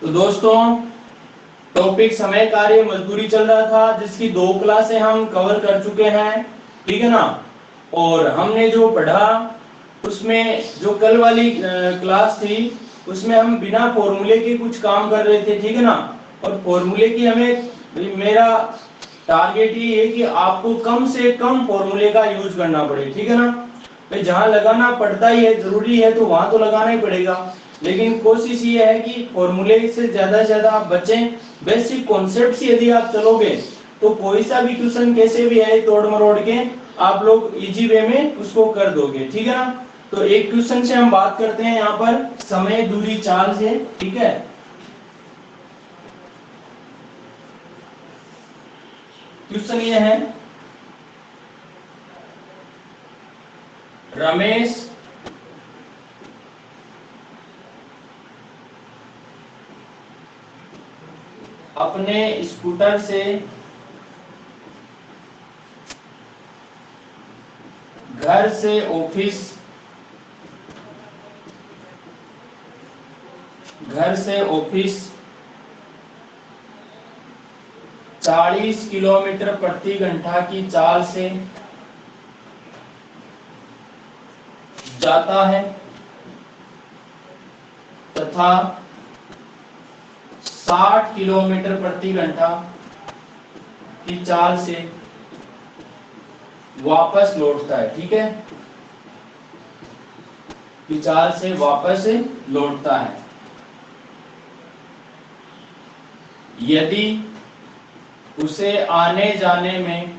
तो दोस्तों टॉपिक समय कार्य मजदूरी चल रहा था, जिसकी 2 क्लासें हम कवर कर चुके हैं, ठीक है ना। और हमने जो पढ़ा उसमें जो कल वाली क्लास थी उसमें हम बिना फॉर्मूले के कुछ काम कर रहे थे, ठीक है ना। और फॉर्मूले की हमें मेरा टारगेट ये है कि आपको कम से कम फॉर्मूले का यूज करना पड़े, ठीक है ना। भाई जहां लगाना पड़ता ही है, जरूरी है, तो वहां तो लगाना ही पड़ेगा, लेकिन कोशिश ये है कि फॉर्मूले से ज्यादा आप बचें। बेसिक कॉन्सेप्ट से यदि आप चलोगे तो कोई सा भी क्वेश्चन कैसे भी आए तोड़ मरोड़ के आप लोग इजी वे में उसको कर दोगे, ठीक है ना। तो एक क्वेश्चन से हम बात करते हैं यहाँ पर समय दूरी चाल से, ठीक है। क्वेश्चन ये है, रमेश अपने स्कूटर से घर से ऑफिस 40 किलोमीटर प्रति घंटा की चाल से जाता है तथा 60 किलोमीटर प्रति घंटा की चाल से वापस लौटता है, ठीक है। की चाल से वापस लौटता है यदि उसे आने जाने में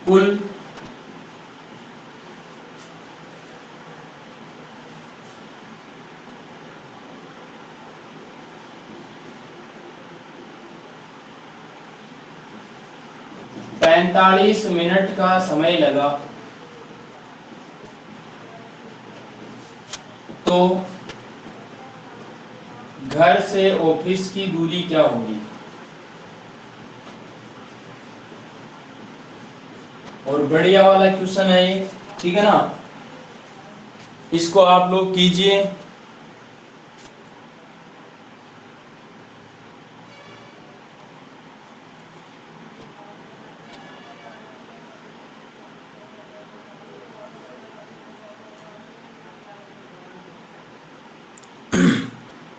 कुल 45 मिनट का समय लगा तो घर से ऑफिस की दूरी क्या होगी। और बढ़िया वाला क्वेश्चन है ये, ठीक है ना। इसको आप लोग कीजिए।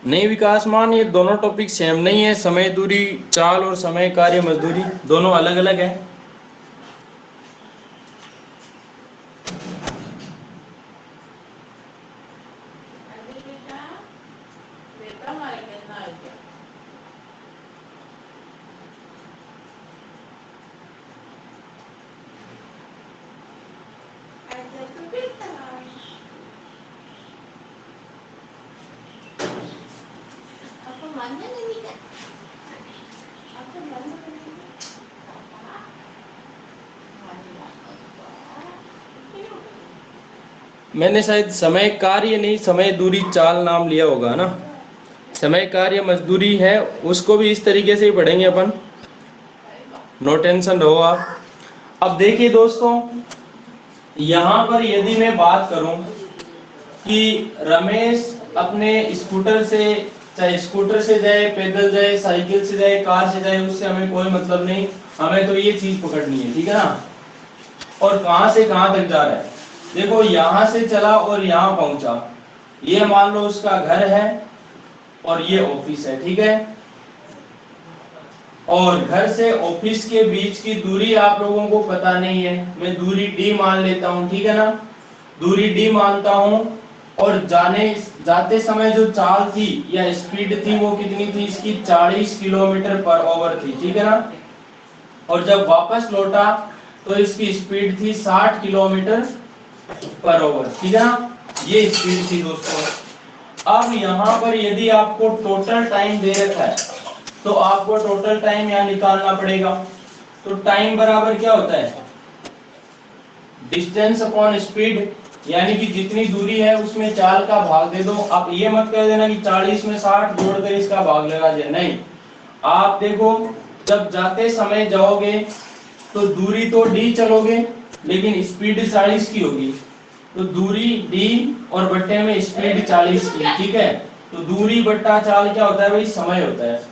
नहीं विकास मान, ये दोनों टॉपिक सेम नहीं है। समय दूरी चाल और समय कार्य मजदूरी दोनों अलग अलग है। मैंने शायद समय कार्य नहीं समय दूरी चाल नाम लिया होगा ना। समय कार्य मजदूरी है, उसको भी इस तरीके से ही पढ़ेंगे अपन, नो टेंशन रहो आप। अब देखिए दोस्तों, यहां पर यदि मैं बात करूं कि रमेश अपने स्कूटर से, चाहे स्कूटर से जाए, पैदल जाए, साइकिल से जाए, कार से जाए, उससे हमें कोई मतलब नहीं, हमें तो ये चीज पकड़नी है, ठीक है ना। और कहां से कहां तक जा रहा है, देखो यहां से चला और यहां पहुंचा, ये मान लो उसका घर है और ये ऑफिस है, ठीक है। और घर से ऑफिस के बीच की दूरी आप लोगों को पता नहीं है, मैं दूरी d मान लेता हूं, ठीक है ना। दूरी d मानता हूं और जाते समय जो चाल थी या स्पीड थी वो कितनी थी इसकी, 40 किलोमीटर पर आवर थी, ठीक है ना। और जब वापस लौटा तो इसकी स्पीड थी 60 किलोमीटर पर आवर, ठीक है ना। ये स्पीड थी दोस्तों। अब यहाँ पर यदि आपको टोटल टाइम दे रखा है तो आपको टोटल टाइम यहाँ निकालना पड़ेगा। तो टाइम बराबर क्या होता है, डिस्टेंस अपॉन स्पीड, यानी कि जितनी दूरी है उसमें चाल का भाग दे दो। आप ये मत कह देना कि 40 में 60 जोड़कर इसका भाग लगा जाए, नहीं। आप देखो जब जाते समय जाओगे तो दूरी तो d चलोगे, लेकिन स्पीड 40 की होगी, तो दूरी d और बट्टे में स्पीड 40 की, ठीक है। तो दूरी बट्टा चाल क्या होता है भाई, समय होता है।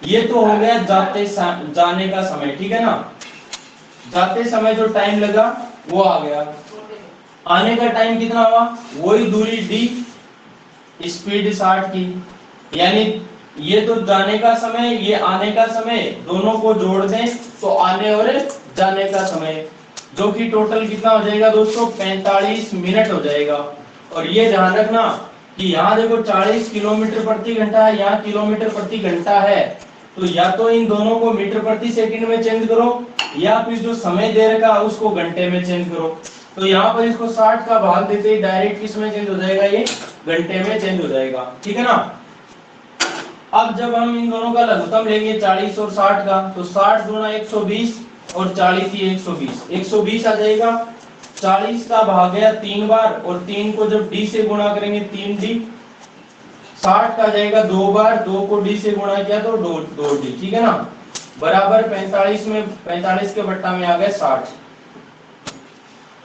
ये तो हो गया जाने का समय, ठीक है ना। जाते समय जो टाइम लगा वो आ गया, आने का टाइम कितना हुआ, वही दूरी d, स्पीड 60 की। यानी ये तो जाने का समय, ये आने का समय, दोनों को जोड़ दें तो आने और जाने का समय, जो कि टोटल कितना हो जाएगा दोस्तों, 45 मिनट हो जाएगा। और ये ध्यान रखना कि यहाँ देखो 40 किलोमीटर प्रति घंटा है, यहाँ किलोमीटर प्रति घंटा है, तो या तो इन दोनों को मीटर प्रति सेकंड में चेंज करो, या फिर जो समय दे रखा है उसको घंटे में चेंज करो। तो यहाँ पर इसको 60 का भाग देते ही डायरेक्ट किस में चेंज हो जाएगा, ये घंटे में चेंज हो जाएगा, ठीक है ना। अब जब हम इन दोनों का लघुत्तम लेंगे 40 और 60 का, तो 60 गुणा 120 और 40 ही 120, 120 आ जाएगा। 40 का भाग गया 3 बार, और 3 को जब d से गुणा करेंगे 3d, 60 का जाएगा 2 बार, 2 को d से गुणा किया तो 2d, ठीक है ना, बराबर 45 में 45 के बट्टा में आ गए 60।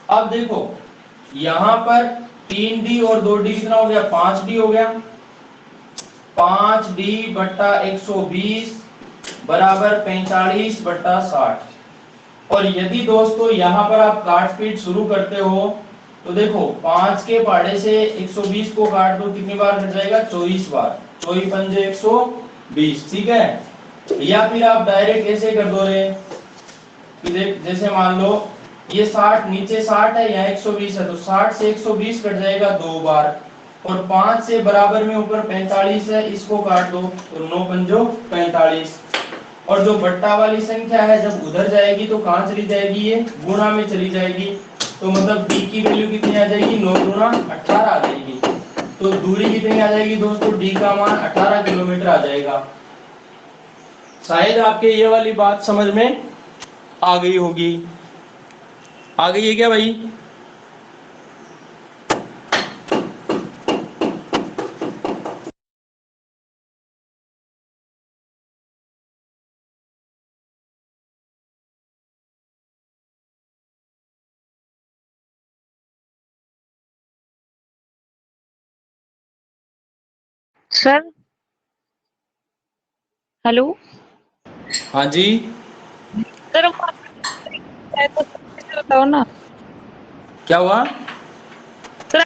अब देखो यहां पर 3d और 2d कितना हो गया, 5d हो गया, 5d बट्टा 120 बराबर 45 बट्टा 60। और यदि दोस्तों यहाँ पर आप काट पीट शुरू करते हो तो देखो 5 के पहाड़े से 120 को काट दो, कितनी बार कट जाएगा, 24 बार, 24 पंजे 120, ठीक है। या फिर आप डायरेक्ट ऐसे कर दो रे, जैसे मान लो ये 60 नीचे 60 है, यहाँ 120 है, तो 60 से 120 कट जाएगा 2 बार, और 5 से बराबर में ऊपर 45 है, इसको काट दो तो 9 पंजो 45। और जो बट्टा वाली संख्या है जब उधर जाएगी तो कहां चली जाएगी, ये गुणा में चली जाएगी, तो मतलब d की वैल्यू कितनी आ जाएगी, 9 गुणा 18 आ जाएगी। तो दूरी कितनी आ जाएगी दोस्तों, d का मान 18 किलोमीटर आ जाएगा। शायद आपके ये वाली बात समझ में आ गई होगी। आ गई है क्या भाई? Sir hello. हाँ जी सर बताओ ना। क्या हुआ? सर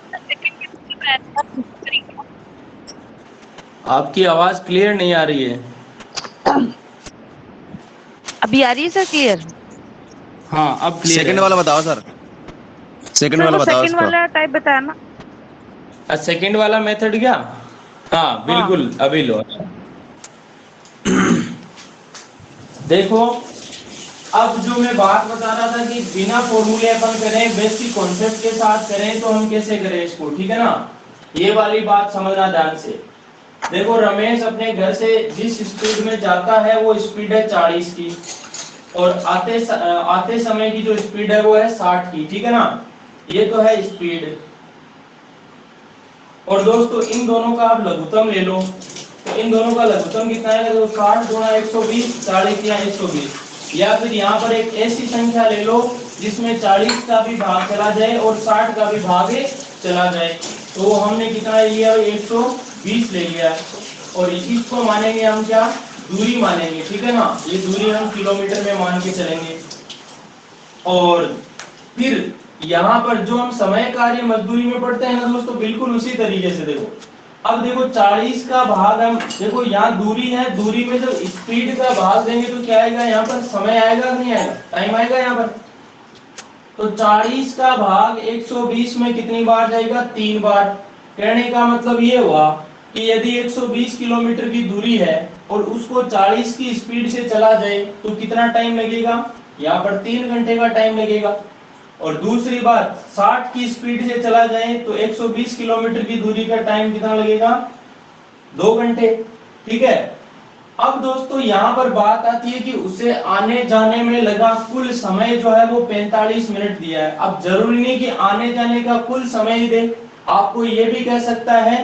आपकी आवाज क्लियर नहीं आ रही है। अभी आ रही है सर क्लियर? हाँ अब क्लियर है। सेकंड वाला बताओ सर, सेकंड सर वाला वो बताओ सेकंड इसको। वाला टाइप बताया ना। सेकंड वाला मेथड क्या? हाँ बिल्कुल अभी लो। देखो अब जो मैं बात बता रहा था कि बिना फॉर्मूले अपन करें, बेसिक कॉन्सेप्ट के साथ करें तो हम कैसे करें इसको, ठीक है ना। ये वाली बात समझना ध्यान से। देखो रमेश अपने घर से जिस स्पीड में जाता है वो स्पीड है 40 की, और आते समय की जो स्पीड है वो है 60 की, ठीक है ना। ये तो है स्पीड। और दोस्तों इन दोनों का आप लघुत्तम ले लो, तो इन दोनों का लघुत्तम कितना है, तो 60 गुणा 120, 40 या 120। या फिर यहाँ पर एक ऐसी संख्या ले लो जिसमें 40 का भी भाग चला जाए और 60 का भी भाग चला जाए, तो हमने कितना लिया, 120 ले लिया। और इसको मानेंगे हम क्या, दूरी मानेंगे, ठीक है ना। ये दूरी हम किलोमीटर में मान के चलेंगे। और फिर यहाँ पर जो हम समय कार्य मजदूरी में पढ़ते हैं ना दोस्तों, बिल्कुल उसी तरीके से देखो। अब देखो 40 का भाग हम देखो, यहाँ दूरी है, दूरी में जब स्पीड का भाग देंगे तो क्या आएगा, यहाँ पर समय आएगा नहीं आएगा, टाइम आएगा यहाँ पर। तो 40 का भाग 120 में कितनी बार जाएगा, 3 बार। कहने का मतलब ये हुआ कि यदि 120 किलोमीटर की दूरी है और उसको 40 की स्पीड से चला जाए तो कितना टाइम लगेगा, यहाँ पर 3 घंटे का टाइम लगेगा। और दूसरी बात 60 की स्पीड से चला जाए तो 120 किलोमीटर की दूरी का टाइम कितना लगेगा, 2 घंटे, ठीक है। अब दोस्तों यहाँ पर बात आती है कि उसे आने जाने में लगा कुल समय जो है वो 45 मिनट दिया है। अब जरूरी नहीं कि आने जाने का कुल समय ही दे, आपको ये भी कह सकता है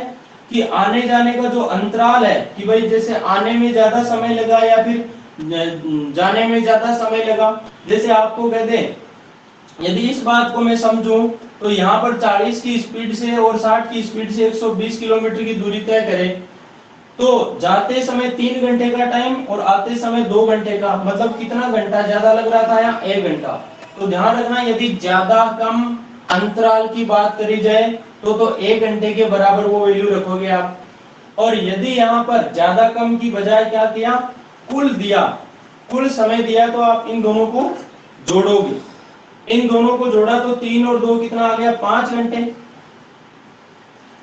कि आने जाने का जो अंतराल है, कि भाई जैसे आने में ज्यादा समय लगा या फिर जाने में ज्यादा समय लगा। जैसे आपको कहते हैं, यदि इस बात को मैं समझूं तो यहाँ पर 40 की स्पीड से और 60 की स्पीड से 120 किलोमीटर की दूरी तय करें तो जाते समय 3 घंटे का टाइम और आते समय 2 घंटे का, मतलब कितना घंटा ज्यादा लग रहा था या 1 घंटा। तो ध्यान रखना, यदि ज्यादा कम अंतराल की बात करी जाए तो 1 घंटे के बराबर वो वैल्यू रखोगे आप। और यदि यहाँ पर ज्यादा कम की बजाय क्या किया, कुल दिया, कुल समय दिया, तो आप इन दोनों को जोड़ोगे। इन दोनों को जोड़ा तो 3 और 2 कितना आ गया, 5 घंटे।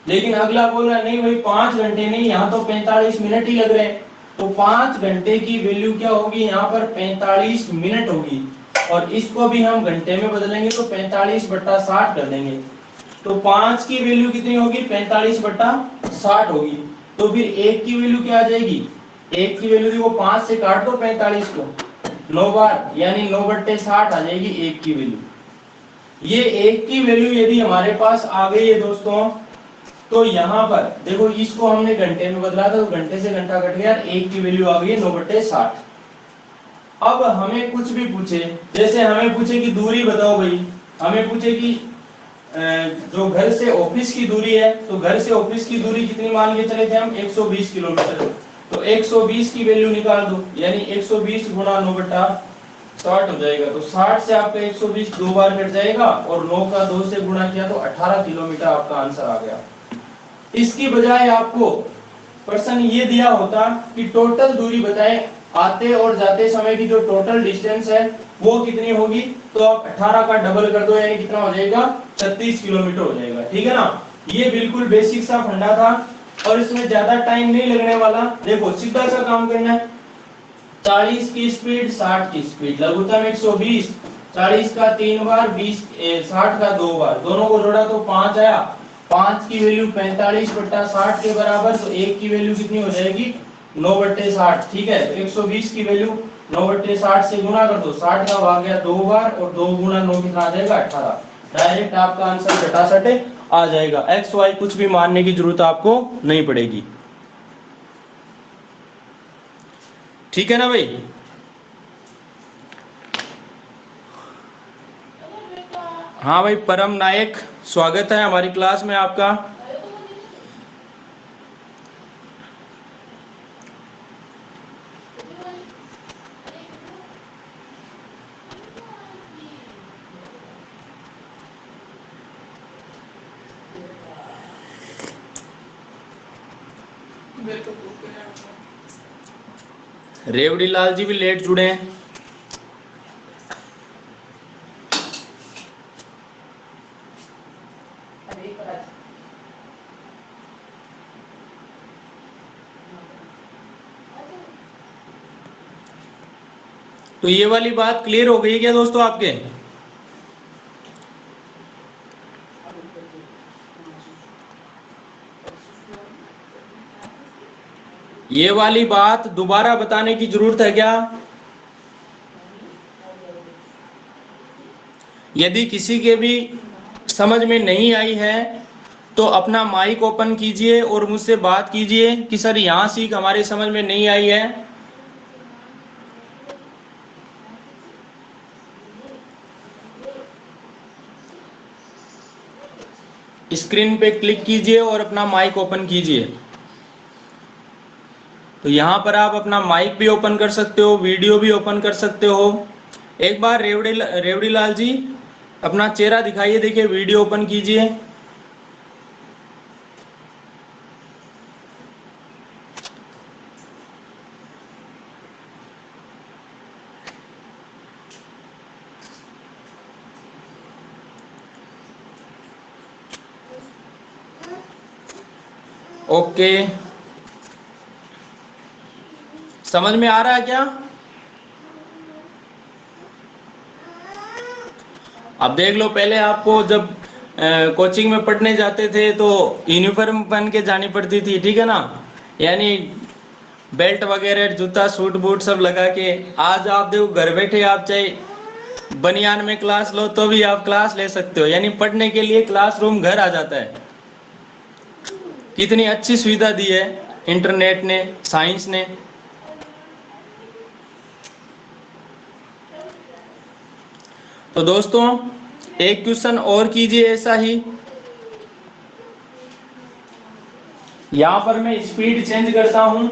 लेकिन अगला बोल रहा नहीं भाई 5 घंटे नहीं, यहाँ तो 45 मिनट ही लग रहे हैं। तो 5 घंटे की वैल्यू क्या होगी, यहाँ पर 45 मिनट होगी। और इसको भी हम घंटे में बदलेंगे तो 45/60 कर देंगे। तो 5 की वैल्यू कितनी होगी, 45/60 होगी। तो फिर 1 की वैल्यू क्या आ जाएगी, 1 की वैल्यू देखो 5 से काट दो 45 को 9 बार, यानी 9/60 आ जाएगी 1 की वैल्यू। ये 1 की वैल्यू यदि हमारे पास आ गई है दोस्तों, तो यहाँ पर देखो इसको हमने घंटे में बदला था तो घंटे से घंटा कट गया, 1 की वैल्यू आ गई है 9/60। अब हमें कुछ भी पूछे, जैसे हमें पूछे कि दूरी बताओ भाई, हमें पूछे कि जो घर से ऑफिस की दूरी है, तो घर से ऑफिस की दूरी कितनी मान के चले थे हम, 120 किलोमीटर। तो 120 की वैल्यू निकाल दो, यानी 120 गुणा 9/60 हो जाएगा। तो 60 से आपका 120 दो बार कट जाएगा और 9 का 2 से गुणा किया तो 18 किलोमीटर आपका आंसर आ गया। इसकी बजाय आपको प्रश्न ये दिया होता कि टोटल दूरी बताएं, आते और जाते समय की जो टोटल डिस्टेंस है वो कितनी होगी, तो आप 18 का डबल कर दो, यानी कितना हो जाएगा, 36 किलोमीटर हो जाएगा। ठीक है ना, ये बिल्कुल बेसिक सा फंडा था और इसमें ज्यादा टाइम नहीं लगने वाला। देखो सीधा सा काम करना है, 40 की स्पीड 60 की स्पीड, लघुत्तम 120, 40 का 3 बार, 60 का 2 बार, दोनों को जोड़ा तो 5 आया। 5 की वैल्यू 45/60 के बराबर, तो 1 की वैल्यू कितनी हो जाएगी, 9/60। ठीक है, तो 120 की वैल्यू 9/60 से गुना कर दो, 60 का भाग गया 2 बार और 2 गुना 9 कितना आ जाएगा, 18। डायरेक्ट आपका आंसर 66 आ जाएगा। एक्स वाई कुछ भी मानने की जरूरत आपको नहीं पड़ेगी। ठीक है ना भाई। हाँ भाई परम नायक, स्वागत है हमारी क्लास में आपका। रेवड़ी लाल जी भी लेट जुड़े हैं। तो ये वाली बात क्लियर हो गई क्या दोस्तों आपके? ये वाली बात दोबारा बताने की जरूरत है क्या? यदि किसी के भी समझ में नहीं आई है तो अपना माइक ओपन कीजिए और मुझसे बात कीजिए कि सर यहाँ सीख हमारे समझ में नहीं आई है। स्क्रीन पे क्लिक कीजिए और अपना माइक ओपन कीजिए। तो यहाँ पर आप अपना माइक भी ओपन कर सकते हो, वीडियो भी ओपन कर सकते हो। एक बार रेवड़ी लाल जी अपना चेहरा दिखाइए, देखिए वीडियो ओपन कीजिए। ओके, समझ में आ रहा है क्या? अब देख लो, पहले आपको जब कोचिंग में पढ़ने जाते थे तो यूनिफॉर्म पहन के जानी पड़ती थी, ठीक है ना, यानी बेल्ट वगैरह, जूता, सूट बूट सब लगा के। आज आप देखो घर बैठे आप चाहे बनियान में क्लास लो तो भी आप क्लास ले सकते हो, यानी पढ़ने के लिए क्लासरूम घर आ जाता है। कितनी अच्छी सुविधा दी है इंटरनेट ने, साइंस ने। तो दोस्तों एक क्वेश्चन और कीजिए ऐसा ही। यहां पर मैं स्पीड चेंज करता हूं,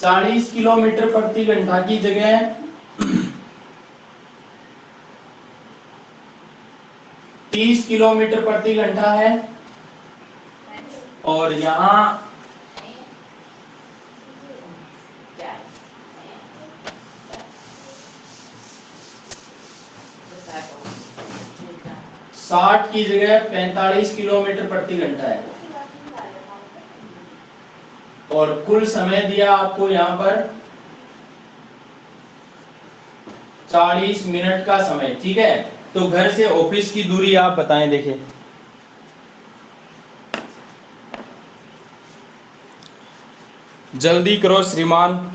40 किलोमीटर प्रति घंटा की जगह 30 किलोमीटर प्रति घंटा है, और यहां 60 की जगह 45 किलोमीटर प्रति घंटा है, और कुल समय दिया आपको यहां पर 40 मिनट का समय। ठीक है, तो घर से ऑफिस की दूरी आप बताएं। देखें, जल्दी करो श्रीमान।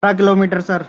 Kilometre sir.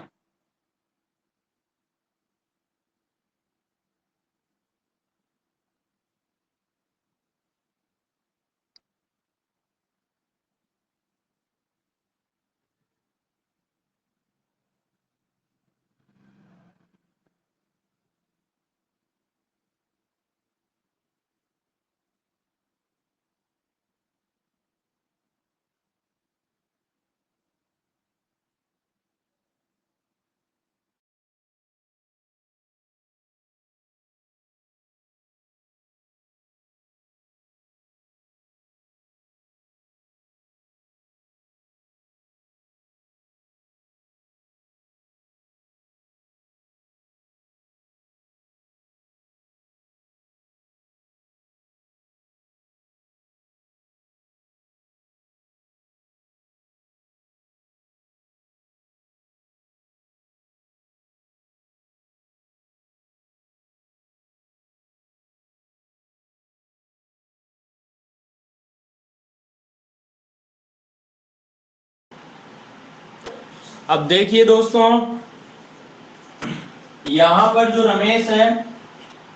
अब देखिए दोस्तों, यहां पर जो रमेश है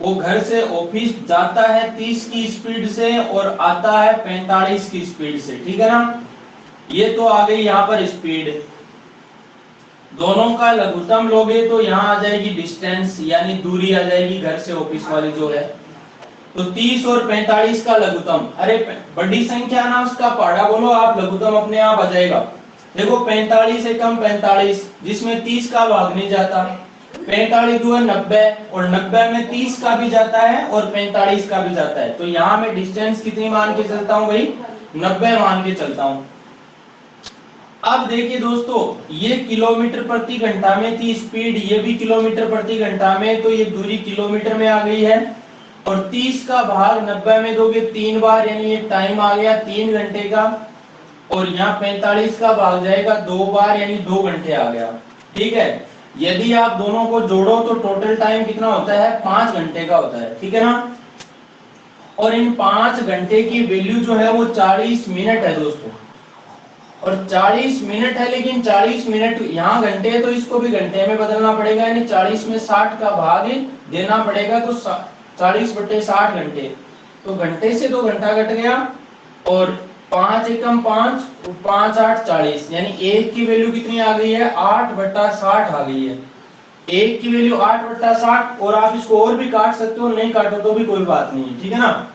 वो घर से ऑफिस जाता है 30 की स्पीड से और आता है 45 की स्पीड से। ठीक है ना, ये तो आ गई यहाँ पर स्पीड। दोनों का लघुत्तम लोगे तो यहाँ आ जाएगी डिस्टेंस, यानी दूरी आ जाएगी घर से ऑफिस वाली जो है। तो 30 और 45 का लघुत्तम, अरे बड़ी संख्या ना उसका पहाड़ा बोलो आप, लघुत्तम अपने आप आ जाएगा। देखो 45 एकम 45, जिसमें 30 का भाग नहीं जाता, 45 दो 90, और 90 में 30 का भी जाता है और 45 का भी जाता है। तो यहाँ मैं डिस्टेंस कितनी मान के चलता हूँ भाई, 90 मान के चलता हूँ। अब देखिए दोस्तों, ये किलोमीटर प्रति घंटा में थी स्पीड, ये भी किलोमीटर प्रति घंटा में, तो ये दूरी किलोमीटर में आ गई है। और 30 का भाग 90 में दोगे 3 बार, यानी ये टाइम आ गया 3 घंटे का। और यहाँ 45 का भाग जाएगा 2 बार, यानी 2 घंटे आ गया। ठीक है, यदि आप दोनों को जोड़ो तो टोटल टाइम कितना होता है, 5 घंटे का होता है। ठीक है ना, और इन 5 घंटे की वैल्यू जो है वो 40 मिनट है दोस्तों। और 40 मिनट है, लेकिन 40 मिनट यहाँ घंटे है तो इसको भी घंटे में बदलना पड़ेगा, यानी 40 में 60 का भाग देना पड़ेगा, तो 40/60 घंटे। तो घंटे से 2 घंटा कट गया, और 5 एकम 5, 5 8 40, यानी एक की वैल्यू कितनी आ गई है, 8/60 आ गई है। एक की वैल्यू 8/60, और आप इसको और भी काट सकते हो, नहीं काटो तो भी कोई बात नहीं है। ठीक है ना,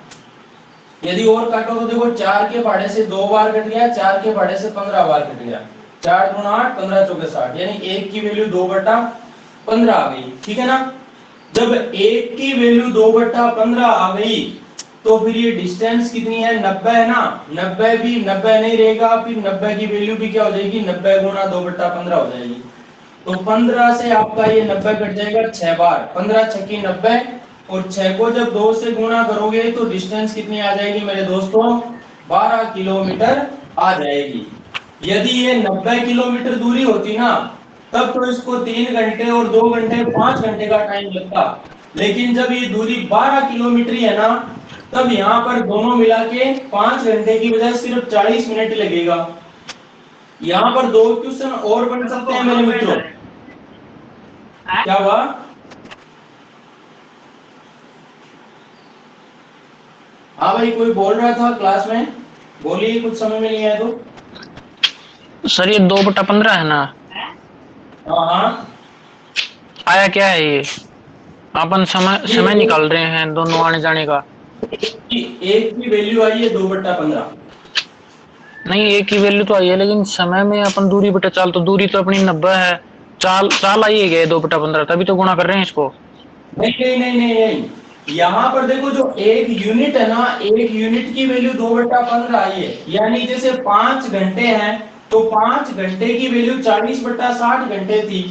यदि और काटो तो देखो 4 के पहाड़े से 2 बार कट गया, 4 के पहाड़े से 15 बार कट गया, 4 दूना 8, 15 चौके 60, यानी एक की वैल्यू 2/15 आ गई। ठीक है ना, जब एक की वैल्यू 2/15 आ गई तो फिर ये डिस्टेंस कितनी है, 90 है ना, 90 भी 90 नहीं रहेगा, फिर 90 की वैल्यू भी क्या हो जाएगी, 90 गुना 2/15 हो जाएगी। तो 15 से आपका ये 90 कट जाएगा 6 बार, 15 छक्की 90, और 6 को जब 2 से गुणा करोगे तो डिस्टेंस कितनी आ जाएगी मेरे दोस्तों, 12 किलोमीटर आ जाएगी। यदि ये 90 किलोमीटर दूरी होती ना, तब तो इसको 3 घंटे और 2 घंटे 5 घंटे का टाइम लगता, लेकिन जब ये दूरी 12 किलोमीटर है ना, तब यहाँ पर दोनों मिला के 5 घंटे की बजाय सिर्फ 40 मिनट लगेगा। यहाँ पर 2 क्वेश्चन और बन सकते हैं मेरे मित्रों। क्या हुआ, हाँ भाई, कोई बोल रहा था क्लास में, बोलिए, कुछ समझ में नहीं आया तो। सर ये 2/15 है ना? हाँ हाँ, आया क्या है ये? अपन समय ये समय निकाल रहे हैं दोनों आने जाने का। एक की वैल्यू आई है 2/15। नहीं, एक ही वैल्यू तो आई है, लेकिन समय में अपन दूरी बटे चाल, तो दूरी तो अपनी 90 है। चाल चाल आई है 2/15, तभी तो गुणा कर रहे हैं इसको। नहीं नहीं नहीं नहीं नहीं, यहाँ पर देखो, जो एक यूनिट है ना, एक यूनिट की वैल्यू 2/15 आई है। यानी जैसे 5 घंटे हैं, तो 5 घंटे की वैल्यू 40/60 घंटे थी।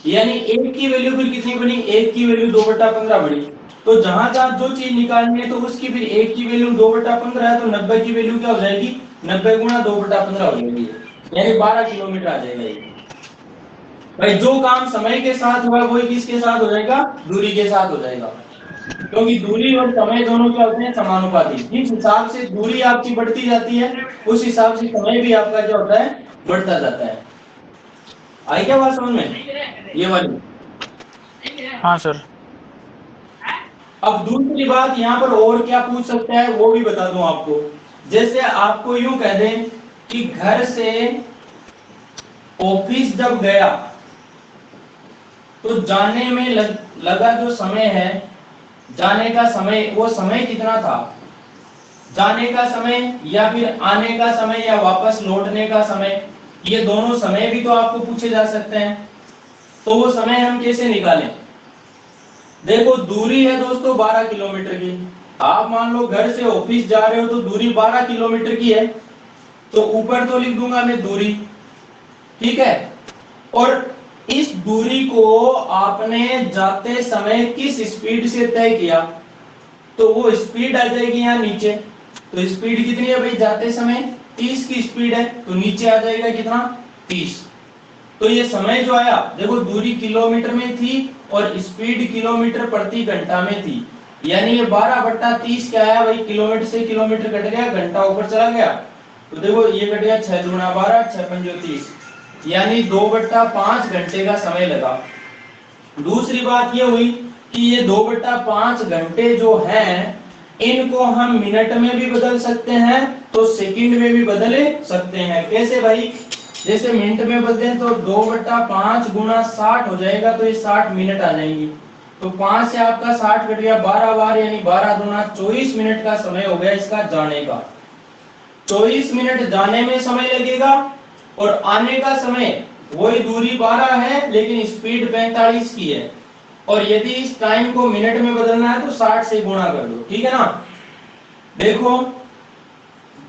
यानी एक की वैल्यू फिर कितनी बनी? एक की वैल्यू 2/15 बनी। तो जहां जहां जो चीज निकालनी है, तो उसकी फिर एक की वैल्यू 2/15 है, तो 90 की वैल्यू क्या हो जाएगी? 90 गुणा 2/15 हो जाएगी, यानी 12 किलोमीटर आ जाएगा ये। भाई, जो काम समय के साथ हुआ वही किसके साथ हो जाएगा? दूरी के साथ हो जाएगा। क्योंकि दूरी और समय दोनों क्या होते हैं? समानुपाती। जिस हिसाब से दूरी आपकी बढ़ती जाती है, उस हिसाब से समय भी आपका क्या होता है? बढ़ता जाता है। आई क्या बात समझ में, ये वाली? हाँ सर। अब दूसरी बात, यहाँ पर और क्या पूछ सकता है वो भी बता दूं आपको। जैसे आपको यूं कह दें कि घर से ऑफिस जब गया, तो जाने में लगा जो समय है, जाने का समय, वो समय कितना था? जाने का समय या फिर आने का समय या वापस लौटने का समय, ये दोनों समय भी तो आपको पूछे जा सकते हैं। तो वो समय हम कैसे निकालें? देखो, दूरी है दोस्तों 12 किलोमीटर की। आप मान लो घर से ऑफिस जा रहे हो, तो दूरी 12 किलोमीटर की है। तो ऊपर तो लिख दूंगा मैं दूरी, ठीक है। और इस दूरी को आपने जाते समय किस स्पीड से तय किया, तो वो स्पीड आ जाएगी यहाँ नीचे। तो स्पीड कितनी है भाई जाते समय? 30 की स्पीड है, तो नीचे आ जाएगा कितना? 30। तो ये समय जो आया, देखो दूरी किलोमीटर में थी और स्पीड किलोमीटर प्रति घंटा में थी। यानी ये 12/30 क्या आया भाई? किलोमीटर से किलोमीटर कट गया, घंटा ऊपर चला गया। तो देखो ये कट गया, 6 दूना 12, 6 पंजो 30, यानी 2/5 घंटे का समय लगा। दूसरी बात ये हुई कि ये 2/5 घंटे जो हैं, इनको हम मिनट में भी बदल सकते हैं, तो सेकंड में भी बदल सकते हैं। कैसे भाई? जैसे मिनट में बदलें तो 2/5 गुना 60 हो जाएगा, तो ये 60 मिनट आ जाएंगी। तो 5 से आपका 60 कट गया 12 बार, यानी 12 दूना 24 मिनट का समय हो गया इसका जाने का। 24 मिनट जाने में समय लगेगा, और आने का समय वही दूरी 12 है, लेकिन स्पीड 45 की है। और यदि इस टाइम को मिनट में बदलना है, तो 60 से गुणा कर दो, ठीक है ना। देखो,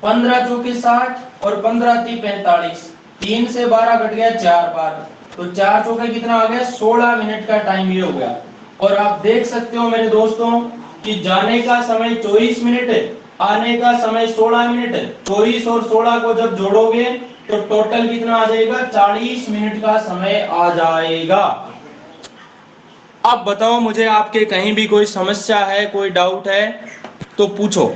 15 चौके 60 और 15 × 45, 3 से 12 कट गया 4 बार, तो 4 चौके कितना आ गया? 16 मिनट का टाइम ये हो गया। और आप देख सकते हो मेरे दोस्तों कि जाने का समय 24 मिनट है, आने का समय 16 मिनट है। 24 और 16 को जब जोड़ोगे, तो टोटल कितना आ जाएगा? 40 मिनट का समय आ जाएगा। अब बताओ मुझे, आपके कहीं भी कोई समस्या है, कोई डाउट है तो पूछो।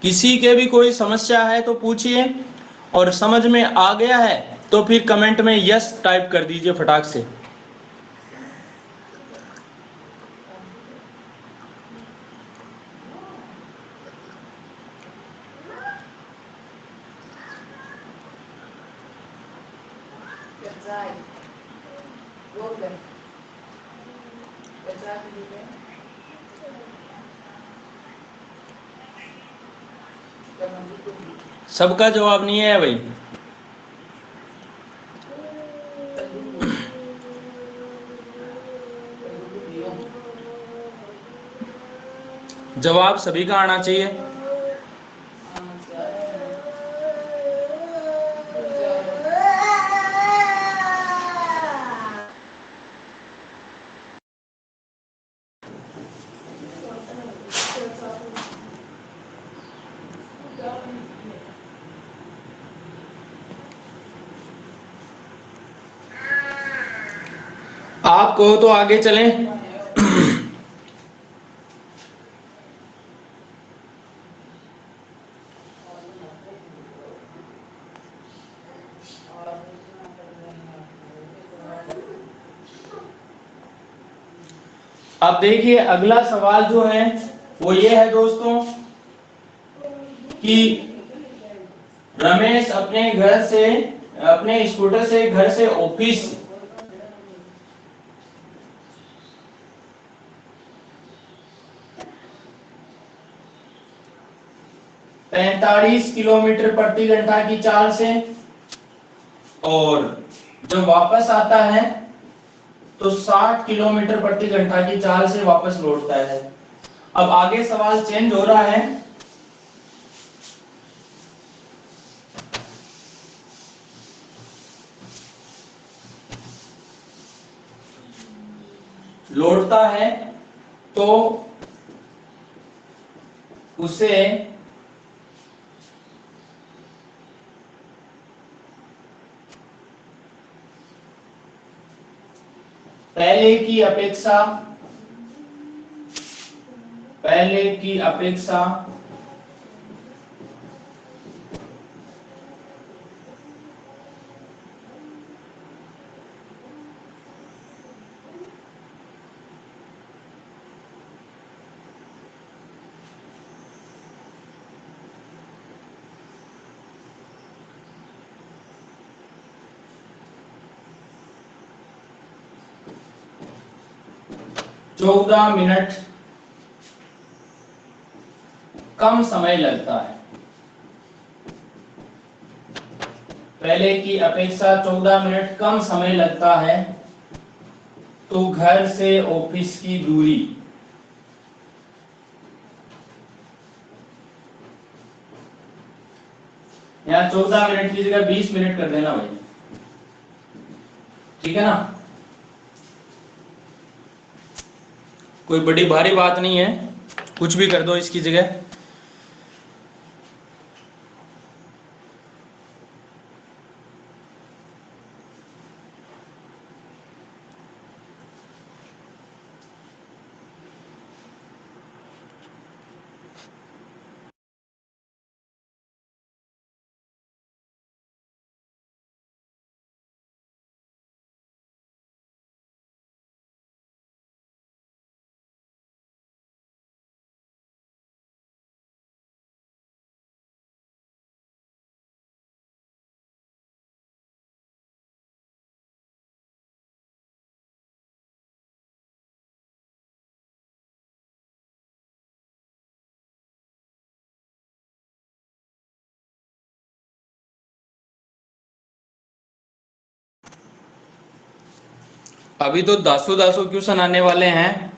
किसी के भी कोई समस्या है तो पूछिए, और समझ में आ गया है तो फिर कमेंट में यस टाइप कर दीजिए फटाक से। सबका जवाब नहीं है भाई। जवाब सभी का आना चाहिए। आप कहो तो आगे चलें। अब देखिए अगला सवाल जो है वो ये है दोस्तों कि रमेश अपने स्कूटर से घर से ऑफिस 45 किलोमीटर प्रति घंटा की चाल से और जब वापस आता है तो 60 किलोमीटर प्रति घंटा की चाल से वापस लौटता है। अब आगे सवाल चेंज हो रहा है। लौटता है तो उसे पहले की अपेक्षा चौदह मिनट कम समय लगता है। पहले की अपेक्षा 14 मिनट कम समय लगता है तो घर से ऑफिस की दूरी यहाँ 14 मिनट की जगह 20 मिनट कर देना भाई, ठीक है ना। कोई बड़ी भारी बात नहीं है, कुछ भी कर दो इसकी जगह। अभी तो दासो दासो क्वेश्चन आने वाले हैं।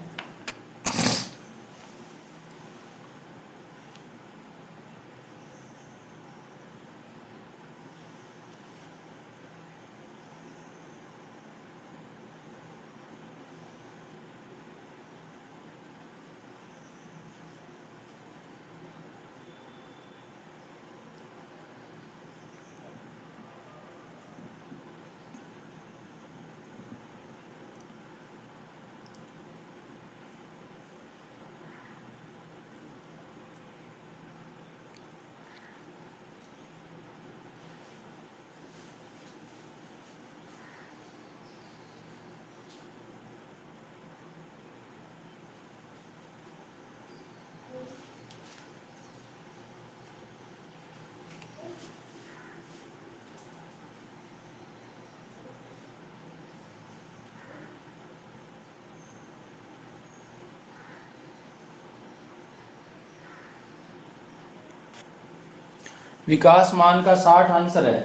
विकास मान का 60 आंसर है।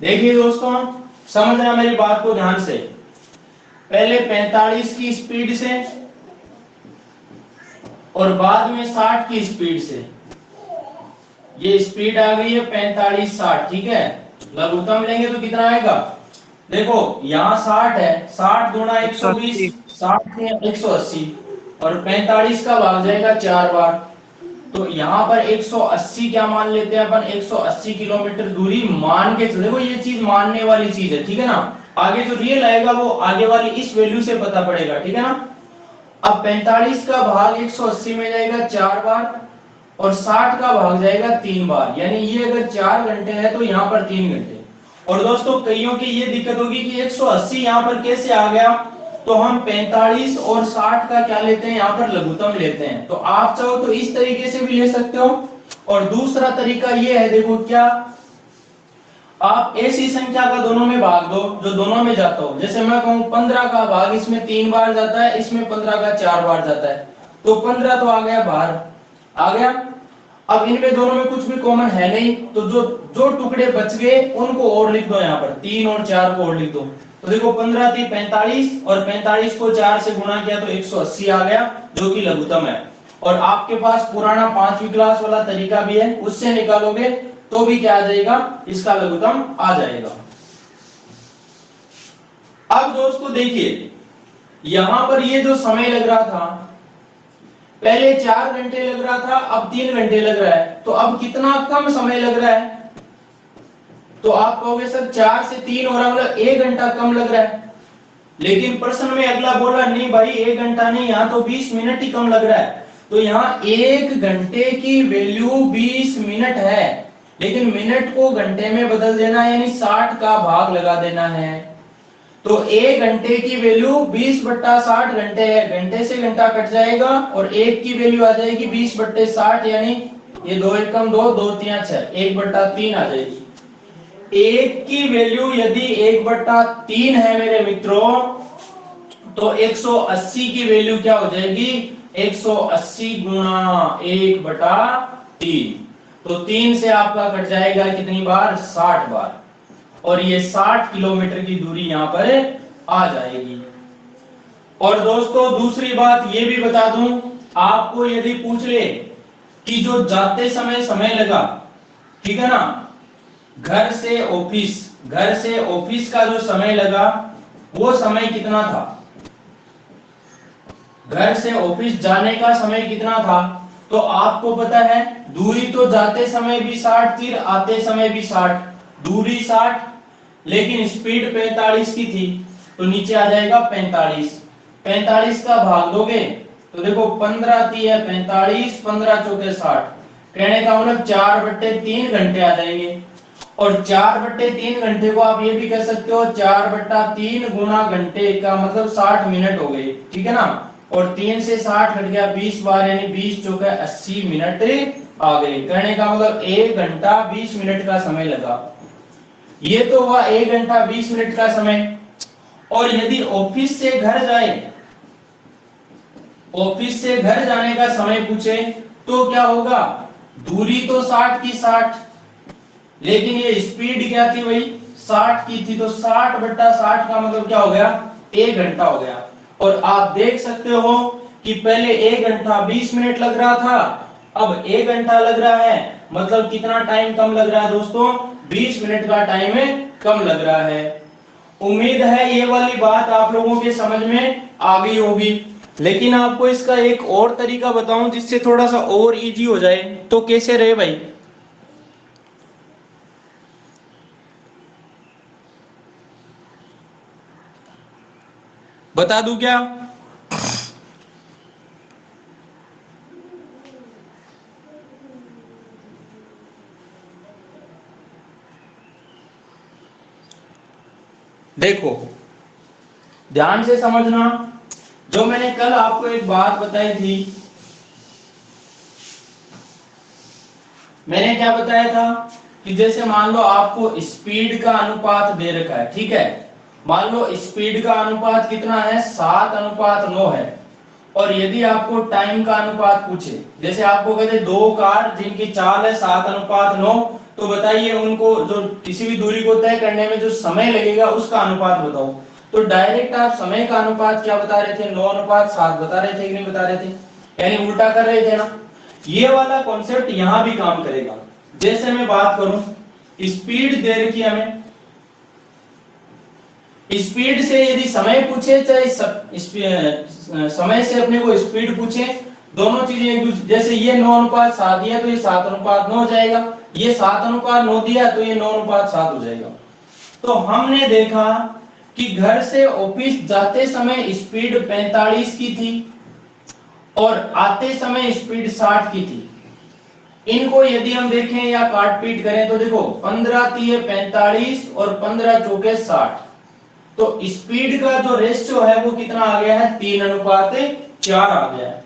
देखिए दोस्तों समझना मेरी बात को ध्यान से। पहले 45 की स्पीड से और बाद में 60 की स्पीड से, ये स्पीड आ गई है 45 60, ठीक है। लघुत्तम लेंगे तो कितना आएगा, देखो यहाँ 60 है, 60 गुणा 120, 60 से 180 और 45 का भाग जाएगा 4 बार, तो यहाँ पर 180 क्या मान लेते हैं अपन, 180 किलोमीटर दूरी मान के चलो। देखो ये चीज मानने वाली चीज है, ठीक है ना। आगे जो रियल आएगा वो आगे वाली इस वैल्यू से पता पड़ेगा, ठीक है ना। अब 45 का भाग 180 में जाएगा 4 बार और 60 का भाग जाएगा 3 बार, यानी ये अगर 4 घंटे है तो यहाँ पर 3 घंटे। और दोस्तों कईयों की ये दिक्कत होगी कि 180 यहाँ पर कैसे आ गया, तो हम 45 और 60 का क्या लेते हैं, यहाँ पर लघुत्तम लेते हैं। तो आप चाहो तो इस तरीके से भी ले सकते हो, और दूसरा तरीका ये है, देखो क्या, आप ऐसी संख्या का दोनों में भाग दो जो दोनों में जाता हो। जैसे मैं कहूं 15 का भाग इसमें 3 बार जाता है, इसमें 15 का 4 बार जाता है, तो 15 तो आ गया बाहर, आ गया। अब इनमें दोनों में कुछ भी कॉमन है नहीं, तो जो जो टुकड़े बच गए उनको और लिख दो, यहाँ पर 3 और 4 को और लिख दो। तो देखो 15 थी 45, और 45 को 4 से गुणा किया तो 180 आ गया, जो कि लघुत्तम है। और आपके पास पुराना 5वीं क्लास वाला तरीका भी है, उससे निकालोगे तो भी क्या आ जाएगा, इसका लघुत्तम आ जाएगा। अब दोस्तों देखिए, यहां पर ये जो समय लग रहा था, पहले 4 घंटे लग रहा था, अब 3 घंटे लग रहा है, तो अब कितना कम समय लग रहा है। तो आप कहोगे सर 4 से 3 हो रहा, मतलब 1 घंटा कम लग रहा है। लेकिन प्रश्न में अगला बोला नहीं भाई 1 घंटा नहीं, यहाँ तो 20 मिनट ही कम लग रहा है। तो यहाँ 1 घंटे की वैल्यू 20 मिनट है, लेकिन मिनट को घंटे में बदल देना है, यानी 60 का भाग लगा देना है। तो 1 घंटे की वैल्यू 20/60 घंटे है, घंटे से घंटा कट जाएगा, और 1 की वैल्यू आ जाएगी 20/60, यानी ये 2 एकम 2, 2 3 6, 1/3 आ जाएगी। 1 की वैल्यू यदि 1/3 है मेरे मित्रों, तो 180 की वैल्यू क्या हो जाएगी, 180 गुणा 1/3, तो 3 से आपका कट जाएगा कितनी बार, 60 बार, और ये 60 किलोमीटर की दूरी यहां पर आ जाएगी। और दोस्तों दूसरी बात ये भी बता दूं, आपको यदि पूछ ले कि जो जाते समय समय लगा, ठीक है ना, घर से ऑफिस का जो समय लगा वो समय कितना था, घर से ऑफिस जाने का समय कितना था, तो आपको पता है दूरी तो जाते समय भी 60 थी, आते समय भी 60, दूरी 60, लेकिन स्पीड 45 की थी, तो नीचे आ जाएगा 45। 45 का भाग दोगे तो देखो 15 थी है 45, 15 चौके 60, कहने का मतलब 4/3 घंटे आ जाएंगे। और 4/3 घंटे को आप ये भी कह सकते हो 4/3 गुना घंटे का मतलब 60 मिनट हो गए, ठीक है ना। और 3 से 60 हट गया 20 बार, यानी 20 चौके 80 मिनट आ गए। कहने का मतलब 1 घंटा 20 मिनट का समय लगा। ये तो हुआ 1 घंटा 20 मिनट का समय। और यदि ऑफिस से घर जाए, ऑफिस से घर जाने का समय पूछे तो क्या होगा, दूरी तो 60 की 60, लेकिन ये स्पीड क्या थी भाई 60 की थी, तो 60/60 का मतलब क्या हो गया, 1 घंटा हो गया। और आप देख सकते हो कि पहले 1 घंटा 20 मिनट लग रहा था, अब 1 घंटा लग रहा है, मतलब कितना टाइम कम लग रहा है दोस्तों, 20 मिनट का टाइम कम लग रहा है। उम्मीद है ये वाली बात आप लोगों के समझ में आ गई होगी। लेकिन आपको इसका एक और तरीका बताऊं जिससे थोड़ा सा और इजी हो जाए, तो कैसे रहे भाई, बता दूं क्या, देखो ध्यान से समझना, जो मैंने कल आपको एक बात बताई थी, मैंने क्या बताया था कि जैसे मान लो आपको स्पीड का अनुपात दे रखा है, ठीक है, मान लो स्पीड का अनुपात कितना है 7:9 है, और यदि आपको टाइम का अनुपात पूछे, जैसे आपको कहते 2 कार जिनकी चाल है 7:9, तो बताइए उनको जो किसी भी दूरी को तय करने में जो समय लगेगा उसका अनुपात बताओ। तो डायरेक्ट आप समय का अनुपात क्या बता रहे थे, 9:7 बता रहे थे कि नहीं बता रहे थे, यानी उल्टा कर रहे थे ना। ये वाला कॉन्सेप्ट यहां भी काम करेगा। जैसे मैं बात करूं, स्पीड दे रखी है हमें, स्पीड से यदि समय पूछे चाहे समय से अपने को स्पीड पूछे, दोनों चीजें एक दूसरे, जैसे ये 9:7 दिया तो ये 7:9 हो जाएगा, ये 7:9 दिया तो ये 9:7 हो जाएगा। तो हमने देखा कि घर से ऑफिस जाते समय स्पीड 45 की थी और आते समय स्पीड 60 की थी। इनको यदि हम देखें या काट पीट करें तो देखो 15 थी 45 और 15 चौके 60, तो स्पीड का जो रेशियो है वो कितना आ गया है, 3:4 आ गया है।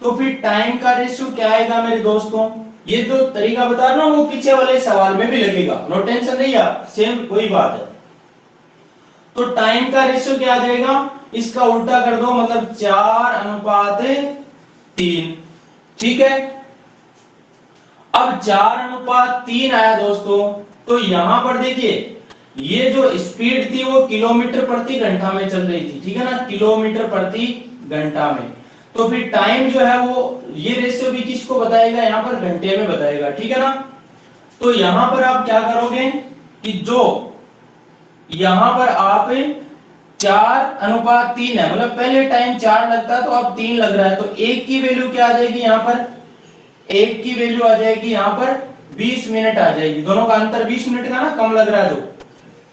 तो फिर टाइम का रेशियो क्या आएगा मेरे दोस्तों, ये जो तरीका बता रहा हूं वो पीछे वाले सवाल में भी लगेगा, नो टेंशन नहीं है, सेम वही बात है। तो टाइम का रेशियो क्या आ जाएगा, इसका उल्टा कर दो, मतलब 4:3। ठीक है, अब 4:3 आया दोस्तों, तो यहां पर देखिए ये जो स्पीड थी वो किलोमीटर प्रति घंटा में चल रही थी, ठीक है ना, किलोमीटर प्रति घंटा में। तो फिर टाइम जो है वो ये रेशियो भी किसको बताएगा, यहां पर घंटे में बताएगा, ठीक है ना। तो यहां पर आप क्या करोगे कि जो यहां पर आप 4:3 है, मतलब पहले टाइम 4 लगता तो अब 3 लग रहा है, तो एक की वैल्यू क्या आ जाएगी यहां पर, एक की वैल्यू आ जाएगी यहां पर 20 मिनट आ जाएगी, दोनों का अंतर 20 मिनट का ना, कम लग रहा है तो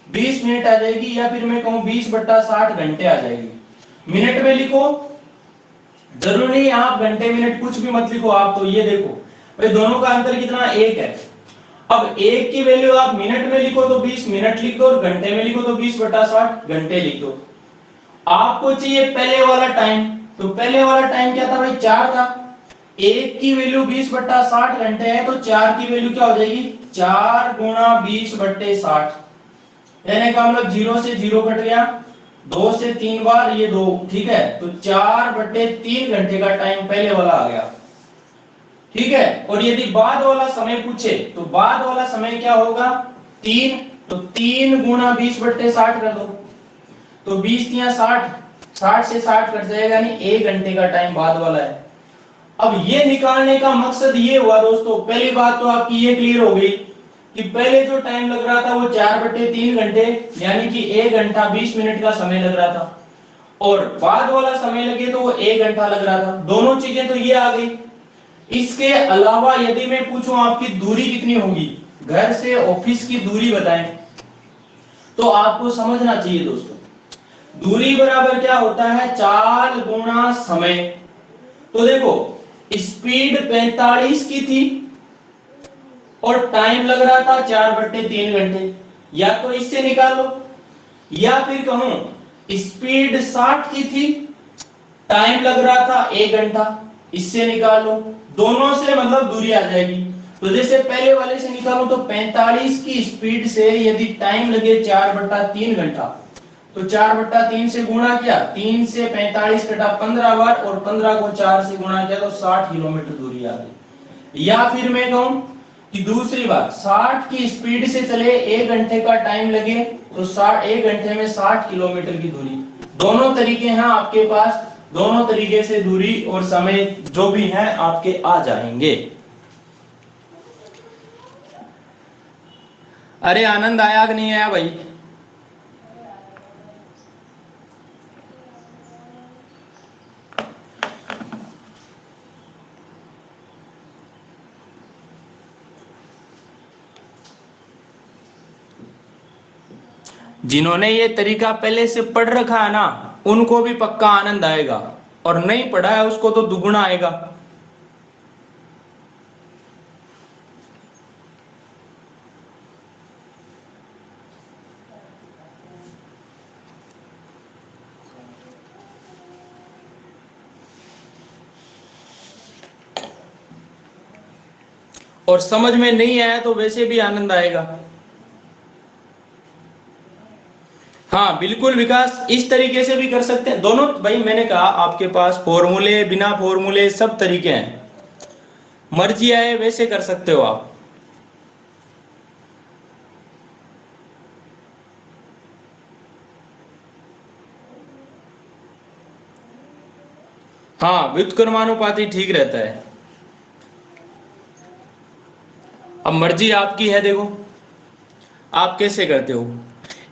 20 मिनट आ जाएगी, या फिर मैं कहूं 20/60 घंटे आ जाएगी। मिनट में लिखो, जरूरी नहीं आप घंटे मिनट कुछ भी मत लिखो आप, तो ये देखो भाई दोनों का अंतर कितना, 1 है। अब एक की वैल्यू आप मिनट में लिखो तो 20 मिनट लिख दो, और घंटे में लिखो तो 20/60 घंटे लिख दो। आपको चाहिए पहले वाला टाइम, तो पहले वाला टाइम क्या था भाई, 4 था। एक की वैल्यू 20/60 घंटे है, तो 4 की वैल्यू क्या हो जाएगी, 4 गुणा 20/60, यानी का मतलब 0 से 0 कट गया, 2 से 3 बार ये 2, ठीक है, तो 4/3 घंटे का टाइम पहले वाला आ गया, ठीक है। और यदि बाद वाला समय पूछे तो बाद वाला समय क्या होगा, 3, तो 3 गुणा 20/60 कर दो, तो 20×3 = 60, 60 से 60 कट जाएगा, यानी 1 घंटे का टाइम बाद वाला है। अब ये निकालने का मकसद ये हुआ दोस्तों, पहली बात तो आपकी ये क्लियर हो गई कि पहले जो टाइम लग रहा था वो 4/3 घंटे, यानी कि 1 घंटा 20 मिनट का समय लग रहा था, और बाद वाला समय लगे तो वो 1 घंटा लग रहा था, दोनों चीजें तो ये आ गई। इसके अलावा यदि मैं पूछूं आपकी दूरी कितनी होगी, घर से ऑफिस की दूरी बताएं, तो आपको समझना चाहिए दोस्तों, दूरी बराबर क्या होता है, चाल गुणा समय। तो देखो स्पीड 45 की थी और टाइम लग रहा था 4/3 घंटे, या तो इससे निकालो, या फिर कहूं स्पीड 60 की थी, टाइम लग रहा था 1 घंटा, इससे निकालो, दोनों से मतलब दूरी आ जाएगी। तो जैसे पहले वाले से निकालो, तो 45 की स्पीड से यदि टाइम लगे 4/3 घंटा, तो 4/3 से गुणा किया, 3 से 45 कटा 15 बार, और 15 को 4 से गुणा किया तो 60 किलोमीटर दूरी आ गई। या फिर मैं कहूं कि दूसरी बात, 60 की स्पीड से चले 1 घंटे का टाइम लगे, तो 1 घंटे में 60 किलोमीटर की दूरी। दोनों तरीके हैं आपके पास, दोनों तरीके से दूरी और समय जो भी है आपके आ जाएंगे। अरे आनंद आया कि नहीं आया भाई, जिन्होंने ये तरीका पहले से पढ़ रखा है ना उनको भी पक्का आनंद आएगा, और नहीं पढ़ा है उसको तो दुगुना आएगा। और समझ में नहीं आया तो वैसे भी आनंद आएगा। हाँ बिल्कुल विकास, इस तरीके से भी कर सकते हैं दोनों भाई, मैंने कहा आपके पास फॉर्मूले बिना फॉर्मूले सब तरीके हैं, मर्जी आए वैसे कर सकते हो आप। हाँ व्युत्क्रमानुपाती ठीक रहता है, अब मर्जी आपकी है, देखो आप कैसे करते हो।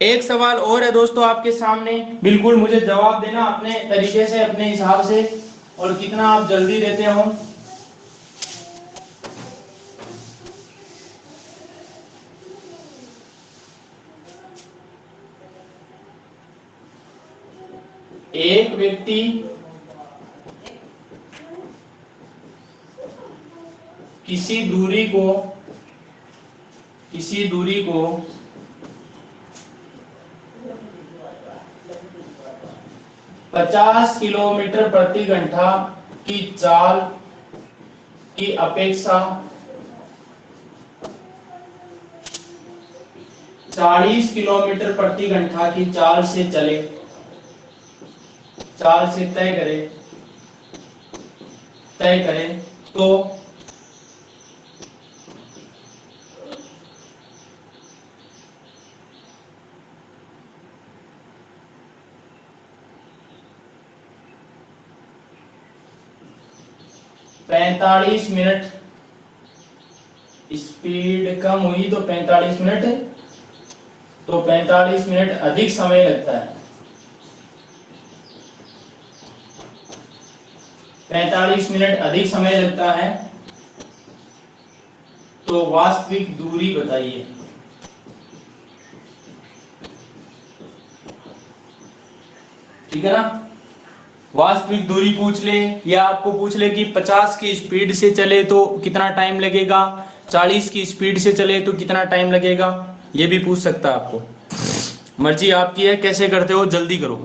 एक सवाल और है दोस्तों आपके सामने, बिल्कुल मुझे जवाब देना अपने तरीके से अपने हिसाब से, और कितना आप जल्दी देते हो। एक व्यक्ति किसी दूरी को 50 किलोमीटर प्रति घंटा की चाल की अपेक्षा 40 किलोमीटर प्रति घंटा की चाल से चले, चाल से तय करें तो पैंतालीस मिनट, स्पीड कम हुई तो 45 मिनट, तो 45 मिनट अधिक समय लगता है, 45 मिनट अधिक समय लगता है। तो वास्तविक दूरी बताइए। ठीक है ना, वास्तविक दूरी पूछ ले या आपको पूछ ले कि 50 की स्पीड से चले तो कितना टाइम लगेगा, 40 की स्पीड से चले तो कितना टाइम लगेगा, ये भी पूछ सकता है आपको। मर्जी आपकी है, कैसे करते हो जल्दी करो।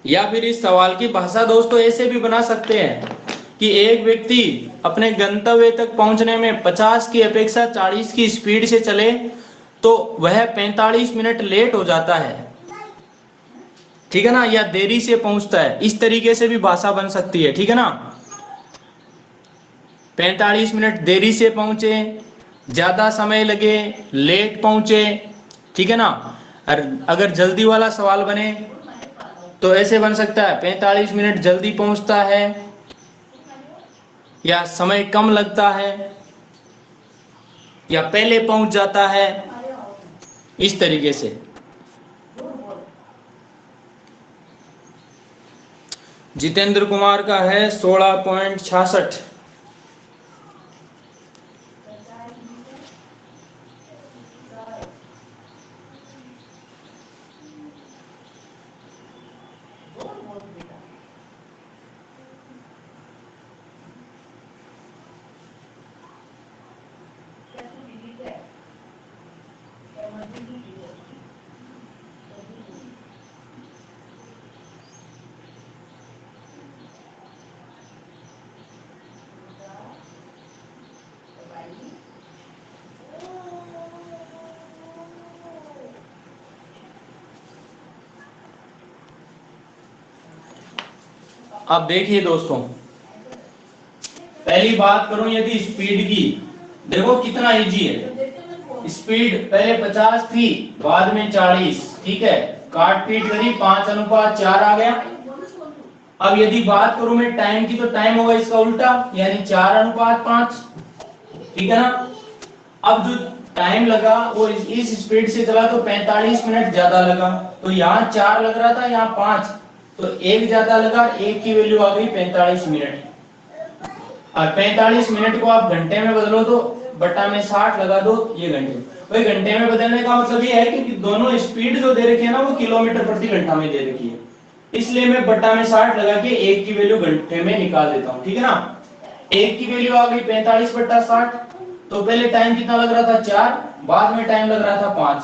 या फिर इस सवाल की भाषा दोस्तों ऐसे भी बना सकते हैं कि एक व्यक्ति अपने गंतव्य तक पहुंचने में 50 की अपेक्षा 40 की स्पीड से चले तो वह 45 मिनट लेट हो जाता है। ठीक है ना, या देरी से पहुंचता है, इस तरीके से भी भाषा बन सकती है। ठीक है ना, 45 मिनट देरी से पहुंचे, ज्यादा समय लगे, लेट पहुंचे। ठीक है ना, अगर जल्दी वाला सवाल बने तो ऐसे बन सकता है 45 मिनट जल्दी पहुंचता है, या समय कम लगता है, या पहले पहुंच जाता है, इस तरीके से। जितेंद्र कुमार का है 16.66। अब देखिए दोस्तों, पहली बात करूं यदि स्पीड की, देखो कितना इजी है। स्पीड पहले 50 थी, बाद में 40। ठीक है, काट पीट करी, 5:4 आ गया। अब यदि बात करूं मैं टाइम की, तो टाइम होगा इसका उल्टा, यानी 4:5। ठीक है ना, अब जो टाइम लगा वो इस स्पीड से चला तो 45 मिनट ज्यादा लगा। तो यहाँ 4 लग रहा था, यहाँ 5, तो 1 ज्यादा लगा, 1 की वैल्यू आ गई 45 मिनट। और 45 मिनट को आप घंटे में बदलो तो बटा में 60 लगा दो, ये घंटे। भाई घंटे में बदलने का मतलब ये है कि दोनों स्पीड जो दे रखी है ना वो किलोमीटर प्रति घंटा में दे रखी है, इसलिए मैं बटा में 60 लगा के 1 की वैल्यू घंटे में निकाल देता हूँ। ठीक है ना, 1 की वैल्यू आ गई 45/60। तो पहले टाइम कितना लग रहा था 4, बाद में टाइम लग रहा था 5,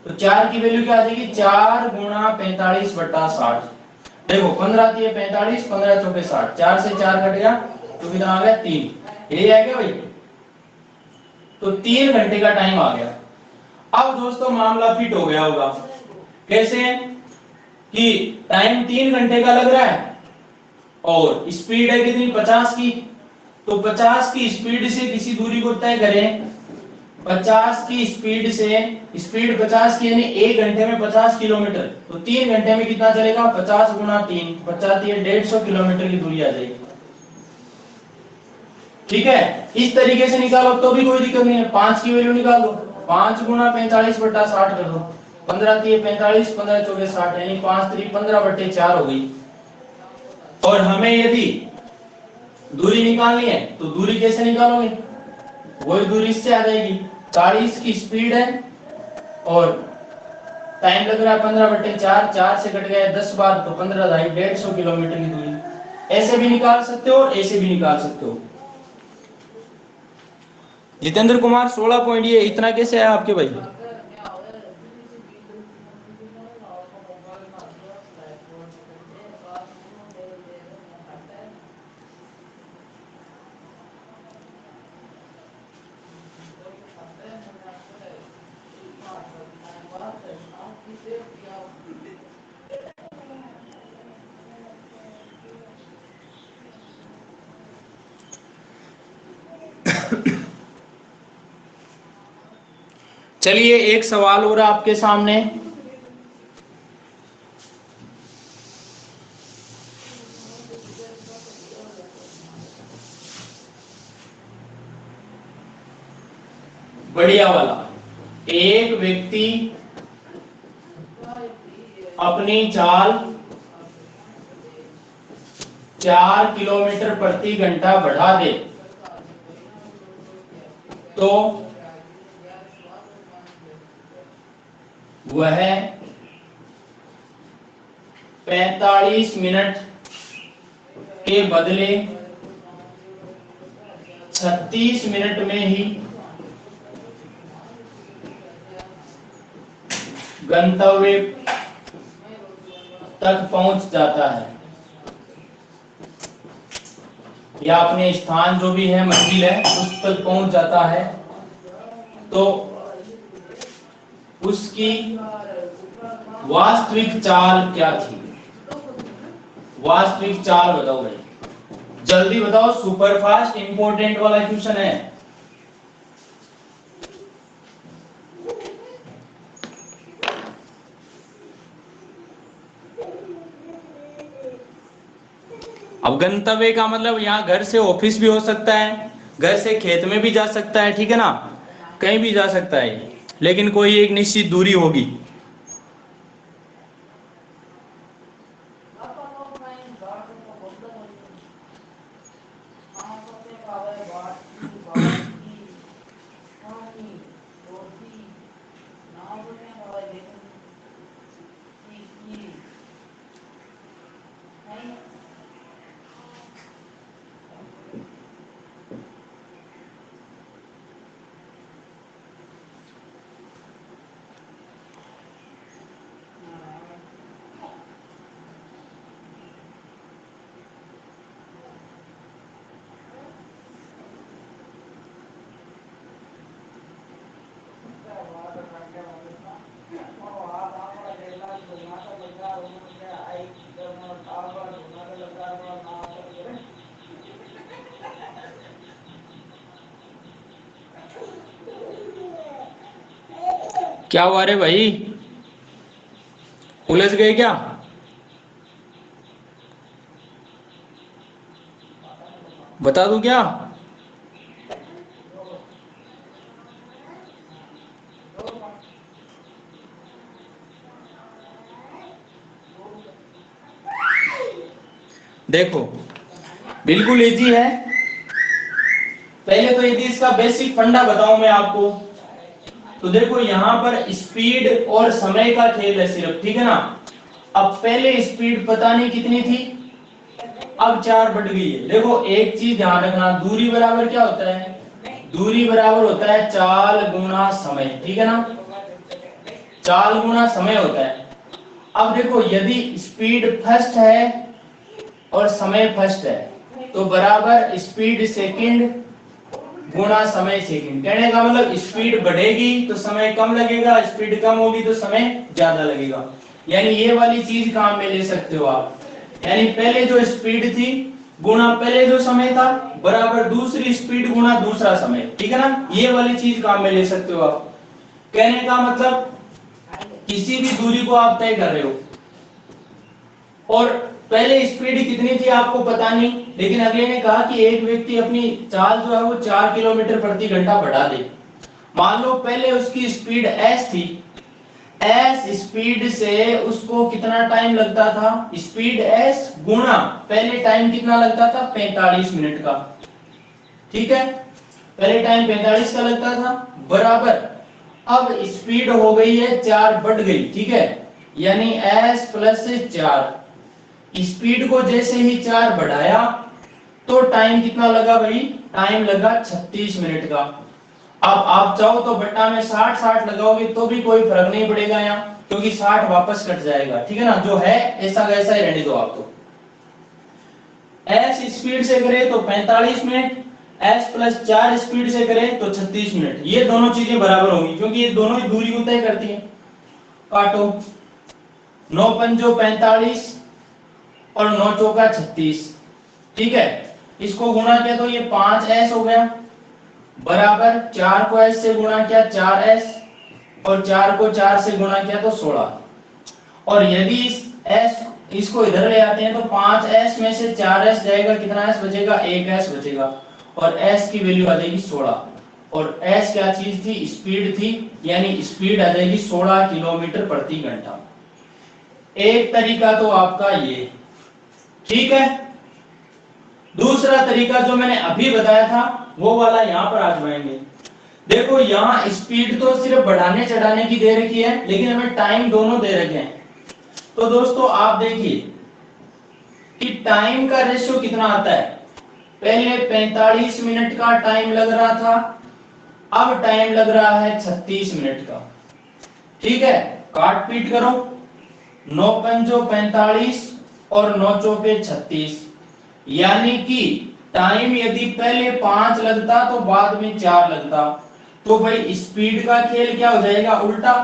तो 4 की वैल्यू क्या आ जाएगी 4 गुणा 45/60। देखो 15 थी 45, 15 चौके 60, 4 से 4 कट गया तो कितना आ गया 3। यही आ गया भाई, तो 3 घंटे का टाइम आ गया। अब दोस्तों मामला फिट हो गया होगा, कैसे कि टाइम 3 घंटे का लग रहा है और स्पीड है कितनी 50 की, तो 50 की स्पीड से किसी दूरी को तय करें। 50 की स्पीड से, स्पीड 50 की यानी 1 घंटे में 50 किलोमीटर, तो 3 घंटे में कितना चलेगा 50 गुना 3, 50 150 किलोमीटर की दूरी आ जाएगी। ठीक है, इस तरीके से निकालो तो भी कोई दिक्कत नहीं है। 5 की वैल्यू निकाल दो, 5 गुना 45/60 कर दो, 15 3 45, 15 चौके 60, यानी 5 3 15/4 हो गई। और हमें यदि दूरी निकालनी है तो दूरी कैसे निकालोगे, वही दूरी इससे आ जाएगी। 40 की स्पीड है और टाइम लग रहा है 15/4, 4 से कट गया 10 बार तो 15 ढाई 150 किलोमीटर की दूरी। ऐसे भी निकाल सकते हो और ऐसे भी निकाल सकते हो। जितेंद्र कुमार 16 पॉइंट, ये इतना कैसे है आपके भाई? चलिए एक सवाल और आपके सामने। बढ़िया वाला। एक व्यक्ति अपनी चाल 4 किलोमीटर प्रति घंटा बढ़ा दे तो वह 45 मिनट के बदले 36 मिनट में ही गंतव्य तक पहुंच जाता है, या अपने स्थान जो भी है मंजिल है उस तक पहुंच जाता है, तो उसकी वास्तविक चाल क्या थी? वास्तविक चाल बताओ भाई, जल्दी बताओ। सुपर फास्ट इंपॉर्टेंट वाला क्वेश्चन है। अब गंतव्य का मतलब यहाँ घर से ऑफिस भी हो सकता है, घर से खेत में भी जा सकता है, ठीक है ना, कहीं भी जा सकता है, लेकिन कोई एक निश्चित दूरी होगी। क्या हुआ रे भाई, उलझ गए क्या? बता दूं क्या? देखो बिल्कुल इजी है। पहले तो यदि इसका बेसिक फंडा बताऊं मैं आपको, तो देखो यहां पर स्पीड और समय का खेल है सिर्फ, ठीक है ना। अब पहले स्पीड पता नहीं कितनी थी, अब 4 बढ़ गई है। देखो एक चीज ध्यान रखना, दूरी बराबर क्या होता है? दूरी बराबर होता है चाल गुना समय, ठीक है ना, चाल गुना समय होता है। अब देखो यदि स्पीड फर्स्ट है और समय फर्स्ट है, तो बराबर स्पीड सेकंड गुना समय सेकंड। कहने का मतलब स्पीड बढ़ेगी तो समय कम लगेगा, स्पीड कम होगी तो समय ज्यादा लगेगा। यानी ये वाली चीज काम में ले सकते हो आप। यानी पहले जो स्पीड थी गुना पहले जो समय था बराबर दूसरी स्पीड गुना दूसरा समय, ठीक है ना, ये वाली चीज काम में ले सकते हो आप। कहने का मतलब किसी भी दूरी को आप तय कर रहे हो और पहले स्पीड कितनी थी आपको पता नहीं, लेकिन अगले ने कहा कि एक व्यक्ति अपनी चाल जो है वो 4 किलोमीटर प्रति घंटा बढ़ा दे। मान लो पहले उसकी स्पीड s थी, s स्पीड से उसको कितना टाइम लगता था? स्पीड s गुना पहले टाइम कितना लगता था? 45 मिनट का, ठीक है, पहले टाइम 45 का लगता था, बराबर अब स्पीड हो गई है 4 बढ़ गई, ठीक है, यानी s प्लस 4। स्पीड को जैसे ही 4 बढ़ाया तो टाइम कितना लगा भाई, टाइम लगा 36 मिनट का। अब आप चाहो तो बट्टा में 60 60 लगाओगे तो भी कोई फर्क नहीं पड़ेगा यहाँ, क्योंकि 60 वापस कट जाएगा, ठीक है ना, जो है ऐसा वैसा ही रहने दो आप। तो s स्पीड से करें तो 45 मिनट, s प्लस 4 स्पीड से करें तो 36 मिनट, ये दोनों चीजें बराबर होंगी क्योंकि ये दोनों ही दूरी को तय करती हैं। काटो, 9 पंजो 45 और 9 चौका 36, ठीक है, इसको गुणा किया तो ये 5s हो गया, बराबर 4 को s से गुणा किया 4s और 4 को 4 से गुणा किया तो 16। और यदि इस s इसको इधर ले आते हैं तो 5s में से 4s जाएगा, कितना s बचेगा, 1s बचेगा, और s की वैल्यू आ जाएगी 16। और s क्या चीज थी, स्पीड थी, यानी स्पीड आ जाएगी 16 किलोमीटर प्रति घंटा। एक तरीका तो आपका ये, ठीक है। दूसरा तरीका जो मैंने अभी बताया था वो वाला यहां पर आजमाएंगे। देखो यहां स्पीड तो सिर्फ बढ़ाने चढ़ाने की दे रखी है, लेकिन हमें टाइम दोनों दे रखे हैं। तो दोस्तों आप देखिए कि टाइम का रेशियो कितना आता है। पहले 45 मिनट का टाइम लग रहा था, अब टाइम लग रहा है 36 मिनट का, ठीक है। काट पीट करो, 9 पंजो 45 और 9 चौके 36, यानी कि टाइम यदि पहले 5 लगता तो बाद में 4 लगता, तो भाई स्पीड का खेल क्या हो जाएगा, उल्टा।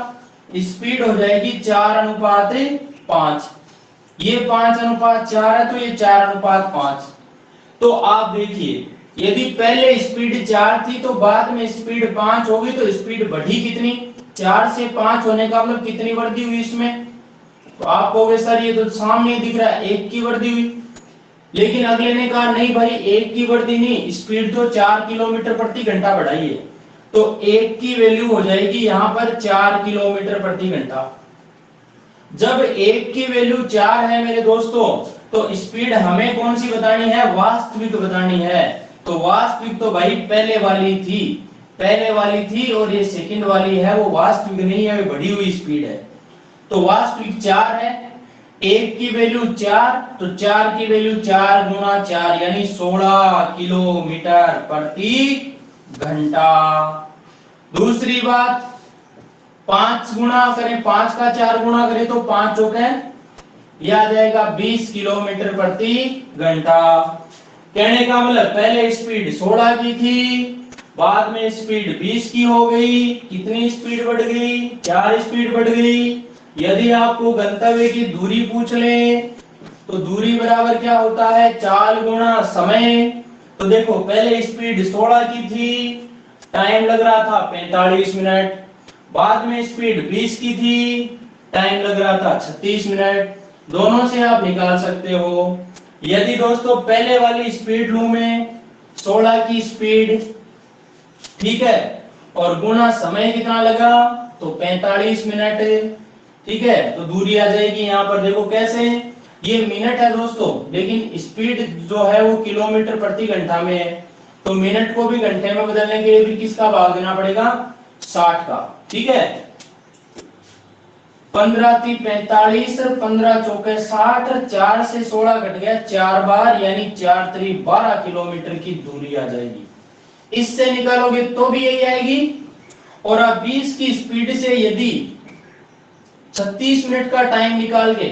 स्पीड हो जाएगी 4:5, ये 5:4 है तो ये 4:5। तो आप देखिए यदि पहले स्पीड 4 थी तो बाद में स्पीड 5 होगी, तो स्पीड बढ़ी कितनी, 4 से 5 होने का मतलब कितनी वृद्धि हुई इसमें। तो आप कहोगे सर ये तो सामने दिख रहा है 1 की वृद्धि हुई, लेकिन अगले ने कहा नहीं भाई 1 की वृद्धि नहीं, स्पीड तो 4 किलोमीटर प्रति घंटा बढ़ाई है, तो 1 की वैल्यू हो जाएगी यहां पर 4 किलोमीटर प्रति घंटा। जब 1 की वैल्यू 4 है मेरे दोस्तों, तो स्पीड हमें कौन सी बतानी है, वास्तविक बतानी है। तो वास्तविक तो भाई पहले वाली थी, पहले वाली थी, और ये सेकंड वाली है वो वास्तविक नहीं है, वो बढ़ी हुई स्पीड है। तो वास्तविक 4 है, 1 की वैल्यू 4, तो 4 की वैल्यू 4 गुणा 4 यानी 16 किलोमीटर प्रति घंटा। दूसरी बात, 5 गुणा करें, 5 का 4 गुणा करें तो 5 चौके यह आ जाएगा 20 किलोमीटर प्रति घंटा। कहने का मतलब पहले स्पीड 16 की थी, बाद में स्पीड 20 की हो गई, कितनी स्पीड बढ़ गई, 4 स्पीड बढ़ गई। यदि आपको गंतव्य की दूरी पूछ ले तो दूरी बराबर क्या होता है, चाल गुणा समय। तो देखो पहले स्पीड 16 की थी, टाइम लग रहा था 45 मिनट, बाद में स्पीड 20 की थी, टाइम लग रहा था 36 मिनट। दोनों से आप निकाल सकते हो। यदि दोस्तों पहले वाली स्पीड लूं मैं 16 की स्पीड, ठीक है, और गुना समय कितना लगा तो 45 मिनट, ठीक है, तो दूरी आ जाएगी यहां पर। देखो कैसे, ये मिनट है दोस्तों, लेकिन स्पीड जो है वो किलोमीटर प्रति घंटा में है, तो मिनट को भी घंटे में बदलने के लिए भी किसका भाग देना पड़ेगा, 60 का, ठीक है। 15 × 45, 15 चौके 60, 4 से 16 घट गया 4 बार, यानी 4 × 12 किलोमीटर की दूरी आ जाएगी। इससे निकालोगे तो भी यही आएगी। और अब 20 की स्पीड से यदि 36 मिनट का टाइम निकाल के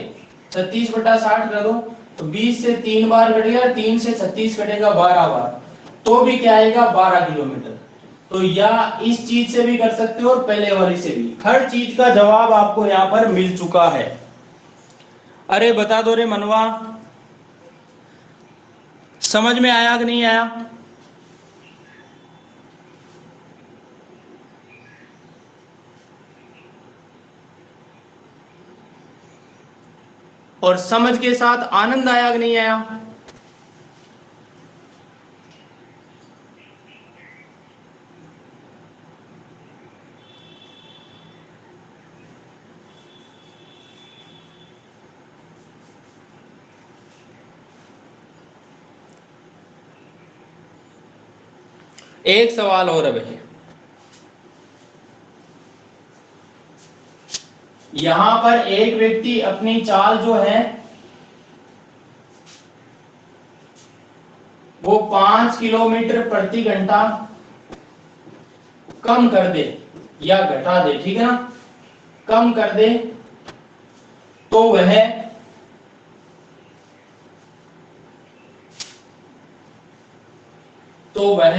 36/60 कर दो तो 20 से 3 बार घट गया, 3 से 36 घटेगा 12 बार, तो भी क्या आएगा 12 किलोमीटर। तो या इस चीज से भी कर सकते हो और पहले वाली से भी, हर चीज का जवाब आपको यहां पर मिल चुका है। अरे बता दो रे मनवा, समझ में आया कि नहीं आया। और समझ के साथ आनंद आया कि नहीं आया। एक सवाल और है भैया, यहां पर एक व्यक्ति अपनी चाल जो है वो 5 किलोमीटर प्रति घंटा कम कर दे या घटा दे, ठीक है ना, कम कर दे, तो वह तो वह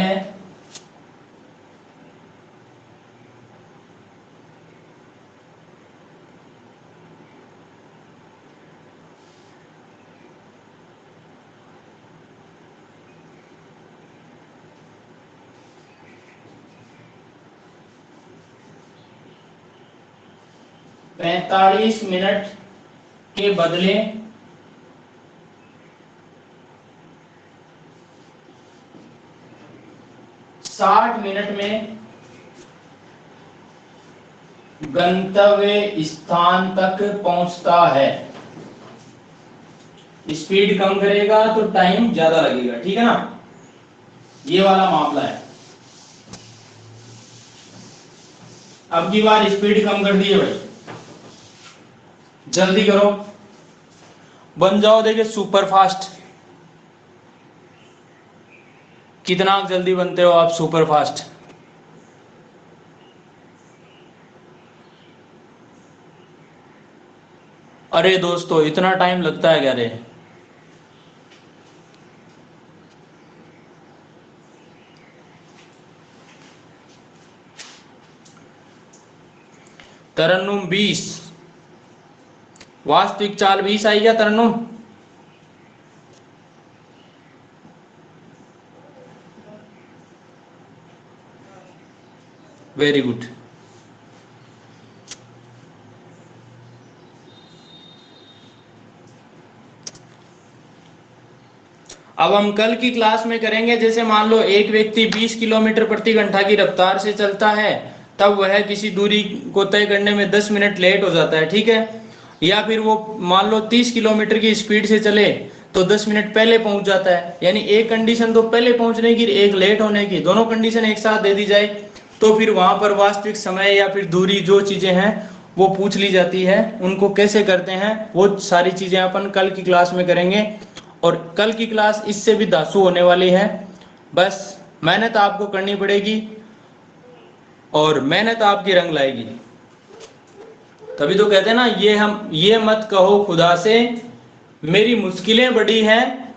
45 मिनट के बदले 60 मिनट में गंतव्य स्थान तक पहुंचता है। स्पीड कम करेगा तो टाइम ज्यादा लगेगा, ठीक है ना, ये वाला मामला है। अब की बार स्पीड कम कर दी है भाई, जल्दी करो, बन जाओ। देखिए सुपर फास्ट, कितना जल्दी बनते हो आप सुपर फास्ट। अरे दोस्तों इतना टाइम लगता है क्या रे? तरन्नुम 20, वास्तविक चाल 20 आई क्या तरन्नुम? Very good. अब हम कल की क्लास में करेंगे, जैसे मान लो एक व्यक्ति 20 किलोमीटर प्रति घंटा की रफ्तार से चलता है, तब वह किसी दूरी को तय करने में 10 मिनट लेट हो जाता है, ठीक है। या फिर वो मान लो 30 किलोमीटर की स्पीड से चले तो 10 मिनट पहले पहुंच जाता है। यानी एक कंडीशन तो पहले पहुंचने की, एक लेट होने की, दोनों कंडीशन एक साथ दे दी जाए तो फिर वहां पर वास्तविक समय या फिर दूरी जो चीजें हैं वो पूछ ली जाती है। उनको कैसे करते हैं वो सारी चीजें अपन कल की क्लास में करेंगे। और कल की क्लास इससे भी धांसू होने वाली है, बस मेहनत आपको करनी पड़ेगी और मेहनत आपकी रंग लाएगी। तभी तो कहते हैं ना, ये मत कहो खुदा से मेरी मुश्किलें बड़ी हैं,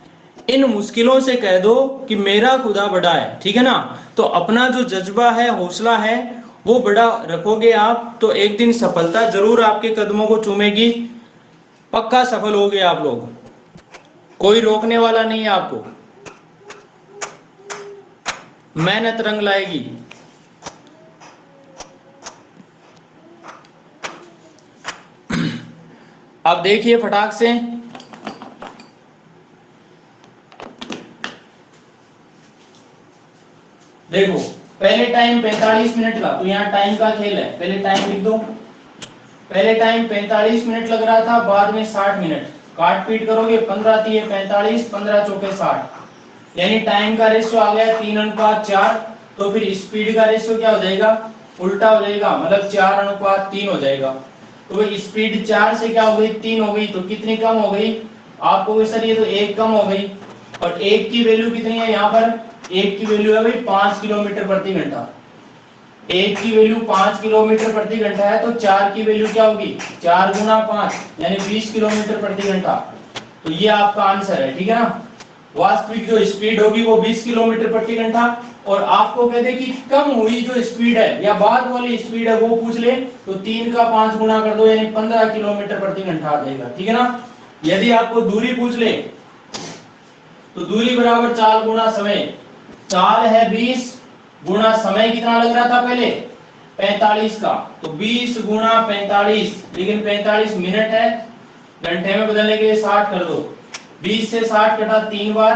इन मुश्किलों से कह दो कि मेरा खुदा बड़ा है, ठीक है ना। तो अपना जो जज्बा है, हौसला है, वो बड़ा रखोगे आप तो एक दिन सफलता जरूर आपके कदमों को चूमेगी, पक्का सफल होगे आप लोग, कोई रोकने वाला नहीं है आपको। मेहनत रंग लाएगी। अब देखिए फटाक से, देखो पहले टाइम 45 मिनट का, तो यहाँ टाइम का खेल है, पहले टाइम लिख दो। पहले टाइम 45 मिनट लग रहा था, बाद में 60 मिनट, काट पीट करोगे 15 3 45, 15 चौके 60, यानी टाइम का रेशियो आ गया 3:4। तो फिर स्पीड का रेशियो क्या हो जाएगा? उल्टा हो जाएगा, मतलब 4:3 हो जाएगा। तो भाई स्पीड 4 से क्या हो गई? 3 हो गई। तो कितनी कम हो गई? आपको सर ये तो 1 कम हो गई। और 1 की वैल्यू कितनी है यहाँ पर? 1 की वैल्यू है भाई 5 किलोमीटर प्रति घंटा। 1 की वैल्यू 5 किलोमीटर प्रति घंटा है, तो 4 की वैल्यू क्या होगी? 4 गुना 5 यानी 20 किलोमीटर प्रति घंटा। तो ये आपका आंसर है, ठीक है ना। वास्तविक जो स्पीड होगी वो 20 किलोमीटर प्रति घंटा। और आपको कहते कि कम हुई जो स्पीड है या बाद वाली स्पीड है वो पूछ ले, तो 3 का 5 गुना कर दो यानी 15 किलोमीटर प्रति घंटा आ जाएगा, ठीक है ना। यदि आपको दूरी पूछ ले तो दूरी बराबर चाल गुना समय। चाल है 20 गुना समय कितना लग रहा था पहले? 45 का, तो 20 गुना 45, लेकिन 45 मिनट है, घंटे में बदलने के लिए 60 कर दो। 20 से 60 कटा 3 बार,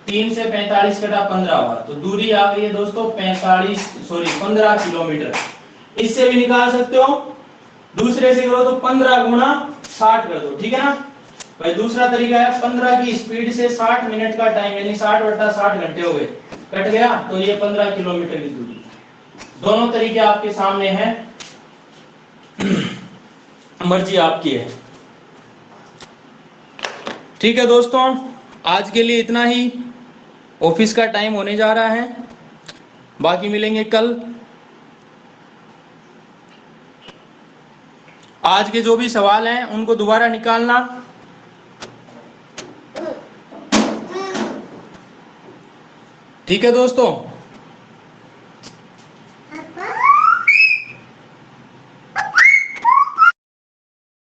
3 से 45 कटा 15 बार, तो दूरी आ गई है दोस्तों 15 किलोमीटर। इससे भी निकाल सकते हो, दूसरे से करो तो 15 गुना 60 कर दो, ठीक है ना भाई। दूसरा तरीका है 15 की स्पीड से 60 मिनट का टाइम, यानी 60/60 घंटे हो गए, कट गया, तो ये 15 किलोमीटर की दूरी। दोनों तरीके आपके सामने हैं। मर्जी आपकी है। ठीक है दोस्तों, आज के लिए इतना ही। ऑफिस का टाइम होने जा रहा है, बाकी मिलेंगे कल। आज के जो भी सवाल हैं उनको दोबारा निकालना। ठीक है दोस्तों।